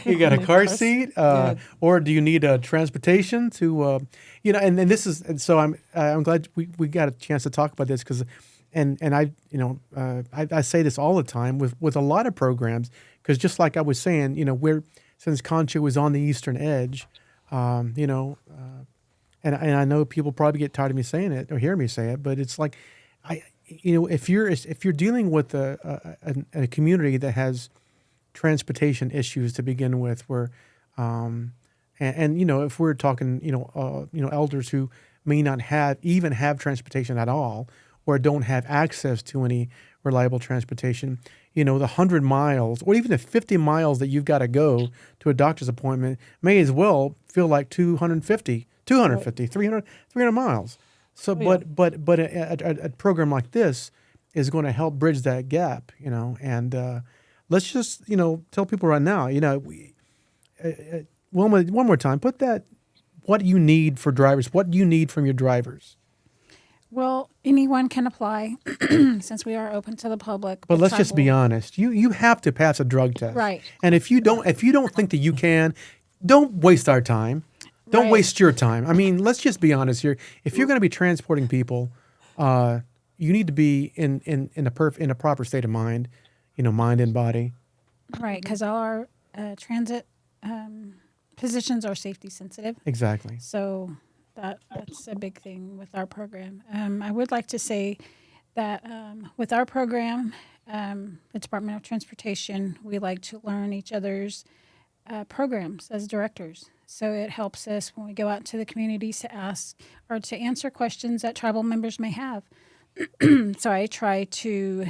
Speaker 1: you got a car seat,
Speaker 2: Yeah.
Speaker 1: or do you need transportation to, And this is, and so I'm glad we got a chance to talk about this because, and I say this all the time with a lot of programs because just like I was saying, since Concho was on the eastern edge, and I know people probably get tired of me saying it or hear me say it, but it's like, if you're dealing with a community that has transportation issues to begin with, where, if we're talking, elders who may not have transportation at all, or don't have access to any reliable transportation, the 100 miles or even the 50 miles that you've got to go to a doctor's appointment may as well feel like 250, 300 miles. So, but a program like this is going to help bridge that gap, and let's just, tell people right now, Wilma, one more time, what you need for drivers, what you need from your drivers.
Speaker 4: Well, anyone can apply since we are open to the public.
Speaker 1: But let's just be honest. You have to pass a drug test.
Speaker 4: Right.
Speaker 1: And if you don't think that you can, don't waste our time. Don't
Speaker 4: Right.
Speaker 1: waste your time. I mean, let's just be honest here. If you're going to be transporting people, you need to be in a proper state of mind, mind and body.
Speaker 4: Right, because all our transit positions are safety sensitive.
Speaker 1: Exactly.
Speaker 4: So that's a big thing with our program. I would like to say that with our program, the Department of Transportation, we like to learn each other's programs as directors. So it helps us when we go out to the communities to ask or to answer questions that tribal members may have. So I try to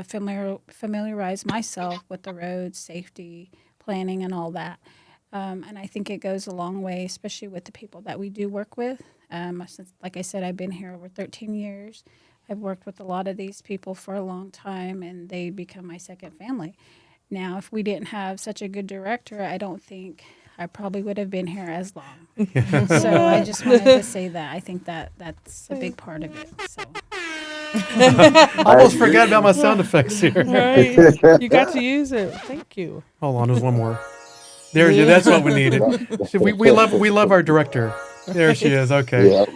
Speaker 4: familiarize myself with the roads, safety, planning, and all that. And I think it goes a long way, especially with the people that we do work with. Since, like I said, I've been here over 13 years. I've worked with a lot of these people for a long time, and they become my second family. Now, if we didn't have such a good director, I don't think I probably would have been here as long. So I just wanted to say that. I think that that's a big part of it. So
Speaker 1: I almost forgot about my sound effects here.
Speaker 2: Right. You got to use it. Thank you.
Speaker 1: Hold on, there's one more. There you. That's what we needed. We love our director. There she is. Okay.
Speaker 3: Yeah.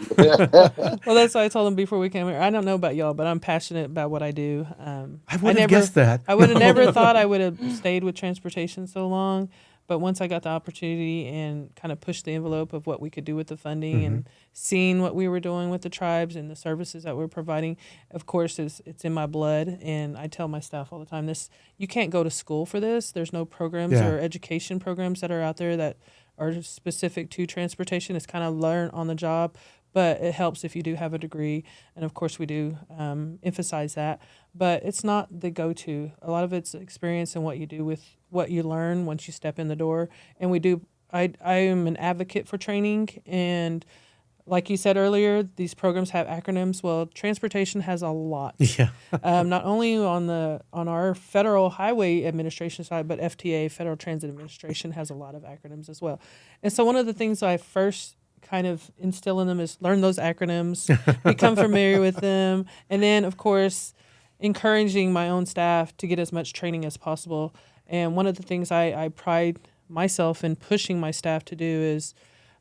Speaker 2: Well, that's why I told him before we came here. I don't know about y'all, but I'm passionate about what I do.
Speaker 1: I would have guessed that.
Speaker 2: I would have never thought I would have stayed with transportation so long. But once I got the opportunity and kind of pushed the envelope of what we could do with the funding and seeing what we were doing with the tribes and the services that we're providing, of course, it's in my blood. And I tell my staff all the time, you can't go to school for this. There's no programs or education programs that are out there that are specific to transportation. It's kind of learn on the job, but it helps if you do have a degree. And of course we do emphasize that, but it's not the go-to. A lot of it's experience and what you do with what you learn once you step in the door. And I am an advocate for training. And like you said earlier, these programs have acronyms. Well, transportation has a lot.
Speaker 1: Yeah.
Speaker 2: Not only on our Federal Highway Administration side, but FTA, Federal Transit Administration, has a lot of acronyms as well. And so one of the things I first kind of instill in them is learn those acronyms, become familiar with them, and then, of course, encouraging my own staff to get as much training as possible. And one of the things I pride myself in pushing my staff to do is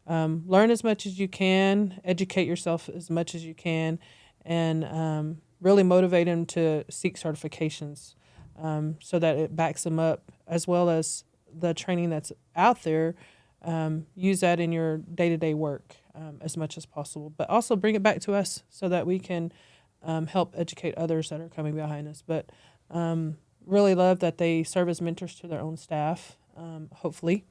Speaker 2: learn as much as you can, educate yourself as much as you can, and really motivate them to seek certifications so that it backs them up, as well as the training that's out there. Use that in your day-to-day work as much as possible, but also bring it back to us so that we can help educate others that are coming behind us. But really love that they serve as mentors to their own staff, hopefully,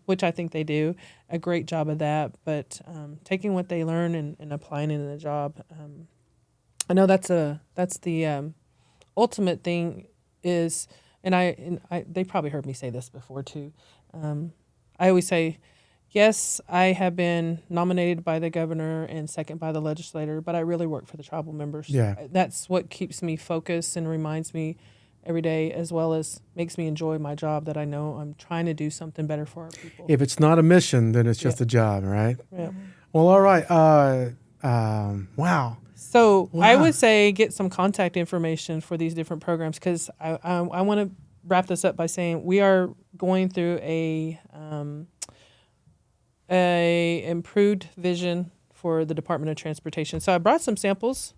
Speaker 2: which I think they do a great job of that. But taking what they learn and applying it in the job, I know that's the ultimate thing is, and I they probably heard me say this before too. I always say, yes, I have been nominated by the governor and second by the legislator, but I really work for the tribal members.
Speaker 1: Yeah.
Speaker 2: That's what keeps me focused and reminds me every day, as well as makes me enjoy my job, that I know I'm trying to do something better for our people.
Speaker 1: If it's not a mission, then it's just a job, right?
Speaker 2: Yeah.
Speaker 1: Well, all right. Wow.
Speaker 2: So I would say get some contact information for these different programs, because I want to wrap this up by saying we are going through a improved vision for the Department of Transportation. So I brought some samples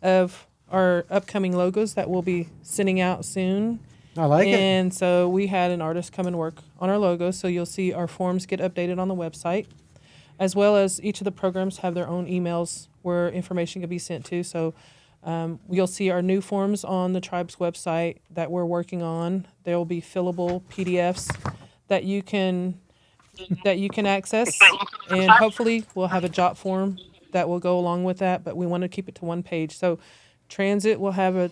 Speaker 2: of our upcoming logos that we'll be sending out soon.
Speaker 1: I like it.
Speaker 2: And so we had an artist come and work on our logo. So you'll see our forms get updated on the website, as well as each of the programs have their own emails where information can be sent to. So you'll see our new forms on the tribe's website that we're working on. There will be fillable PDFs that you can access, and hopefully we'll have a jot form that will go along with that. But we want to keep it to one page. So transit will have a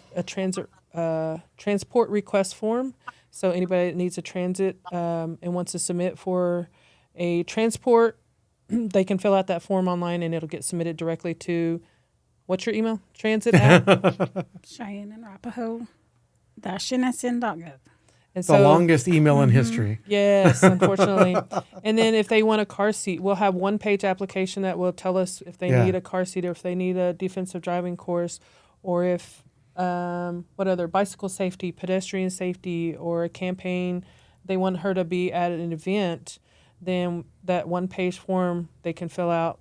Speaker 2: transport request form. So anybody that needs a transit and wants to submit for a transport, they can fill out that form online, and it'll get submitted directly to, what's your email? Transit at?
Speaker 4: Cheyenne and Arapaho -nsn.gov.
Speaker 2: And
Speaker 1: The longest email in history.
Speaker 2: Yes, unfortunately. And then if they want a car seat, we'll have one-page application that will tell us if they need a car seat, or if they need a defensive driving course, or if what other bicycle safety, pedestrian safety, or a campaign, they want her to be at an event. Then that one-page form they can fill out,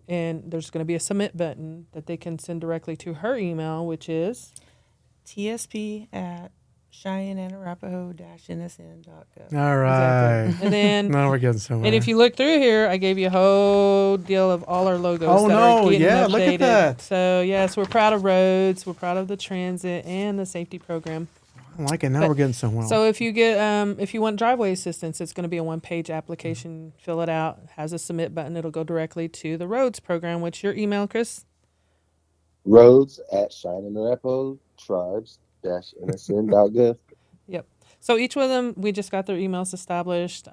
Speaker 2: and there's going to be a submit button that they can send directly to her email, which is
Speaker 5: TSP at Cheyenne and Arapaho -nsn.gov.
Speaker 1: All right.
Speaker 2: Exactly. And then
Speaker 1: Now we're getting somewhere.
Speaker 2: and if you look through here, I gave you a whole deal of all our logos
Speaker 1: Oh,
Speaker 2: that are
Speaker 1: no.
Speaker 2: getting
Speaker 1: Yeah,
Speaker 2: updated.
Speaker 1: look at that.
Speaker 2: So, yes, we're proud of roads. We're proud of the transit and the safety program.
Speaker 1: I like it. Now
Speaker 2: but-
Speaker 1: we're getting somewhere.
Speaker 2: So if you get if you want driveway assistance, it's going to be a one-page application. Fill it out. It has a submit button. It'll go directly to the roads program. What's your email, Chris?
Speaker 3: Roads at Cheyenne and Arapaho tribes-nsn.gov.
Speaker 2: Yep. So each one of them, we just got their emails established.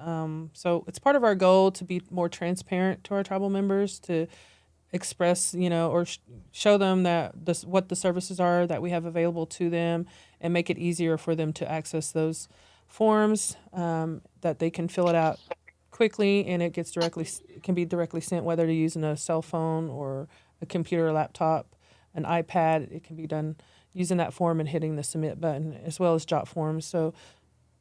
Speaker 2: So it's part of our goal to be more transparent to our tribal members, to express, or show them that what the services are that we have available to them, and make it easier for them to access those forms, that they can fill it out quickly, and it can be directly sent, whether they're using a cell phone or a computer or laptop, an iPad. It can be done using that form and hitting the submit button, as well as jot forms. So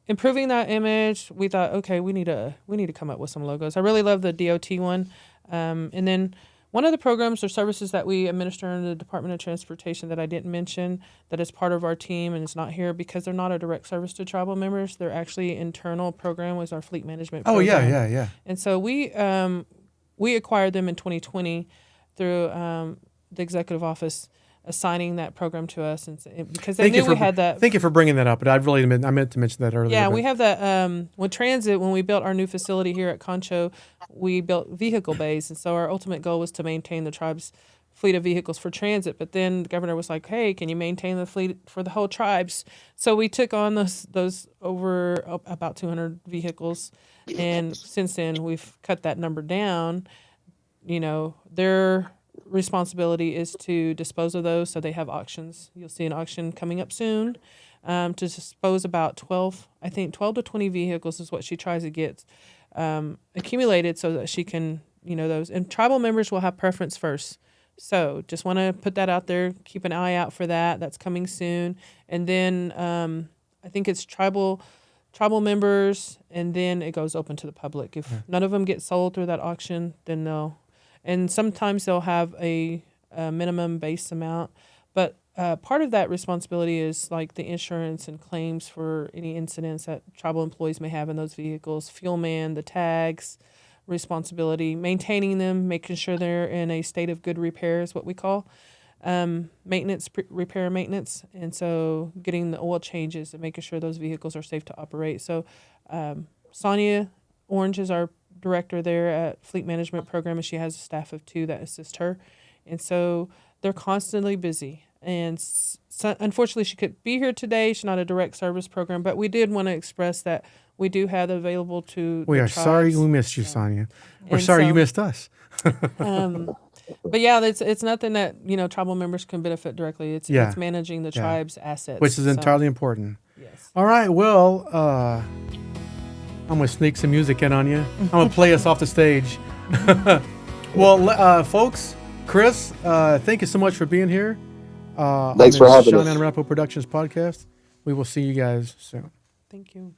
Speaker 2: improving that image, we thought, okay, we need to come up with some logos. I really love the DOT one. And then one of the programs or services that we administer in the Department of Transportation that I didn't mention, that is part of our team and is not here because they're not a direct service to tribal members. They're actually internal program, was our fleet management program.
Speaker 1: Oh, yeah.
Speaker 2: And so we acquired them in 2020 through the executive office assigning that program to us, and because they knew we had that.
Speaker 1: Thank you for bringing that up, but I meant to mention that earlier.
Speaker 2: Yeah, we have that with transit. When we built our new facility here at Concho, we built vehicle bays, and so our ultimate goal was to maintain the tribe's fleet of vehicles for transit. But then the governor was like, "Hey, can you maintain the fleet for the whole tribes?" So we took on those over about 200 vehicles, and since then we've cut that number down. Their responsibility is to dispose of those, so they have auctions. You'll see an auction coming up soon to dispose about 12 to 20 vehicles is what she tries to get accumulated, so that she can, those. And tribal members will have preference first. So just want to put that out there. Keep an eye out for that. That's coming soon. And then I think it's tribal members, and then it goes open to the public. If none of them get sold through that auction, then they'll. And sometimes they'll have a minimum base amount. But part of that responsibility is like the insurance and claims for any incidents that tribal employees may have in those vehicles, fuel man, the tags, responsibility, maintaining them, making sure they're in a state of good repair is what we call maintenance, repair and maintenance. And so getting the oil changes and making sure those vehicles are safe to operate. So Sonia Orange is our director there at Fleet Management Program, and she has a staff of 2 that assist her. And so they're constantly busy. And so, unfortunately, she couldn't be here today. She's not a direct service program, but we did want to express that we do have available to
Speaker 1: We
Speaker 2: the
Speaker 1: are
Speaker 2: tribes.
Speaker 1: sorry we missed you, Sonia. We're
Speaker 2: And
Speaker 1: sorry you
Speaker 2: so-
Speaker 1: missed us.
Speaker 2: But yeah, it's nothing that, tribal members can benefit directly. It's managing the tribe's assets.
Speaker 1: Which is
Speaker 2: So,
Speaker 1: entirely important.
Speaker 2: yes.
Speaker 1: All right, well, I'm going to sneak some music in on you. I'm going to play us off the stage. Well, folks, Chris, thank you so much for being here.
Speaker 3: Thanks for having us.
Speaker 1: Cheyenne and Arapaho Productions podcast. We will see you guys soon.
Speaker 2: Thank you.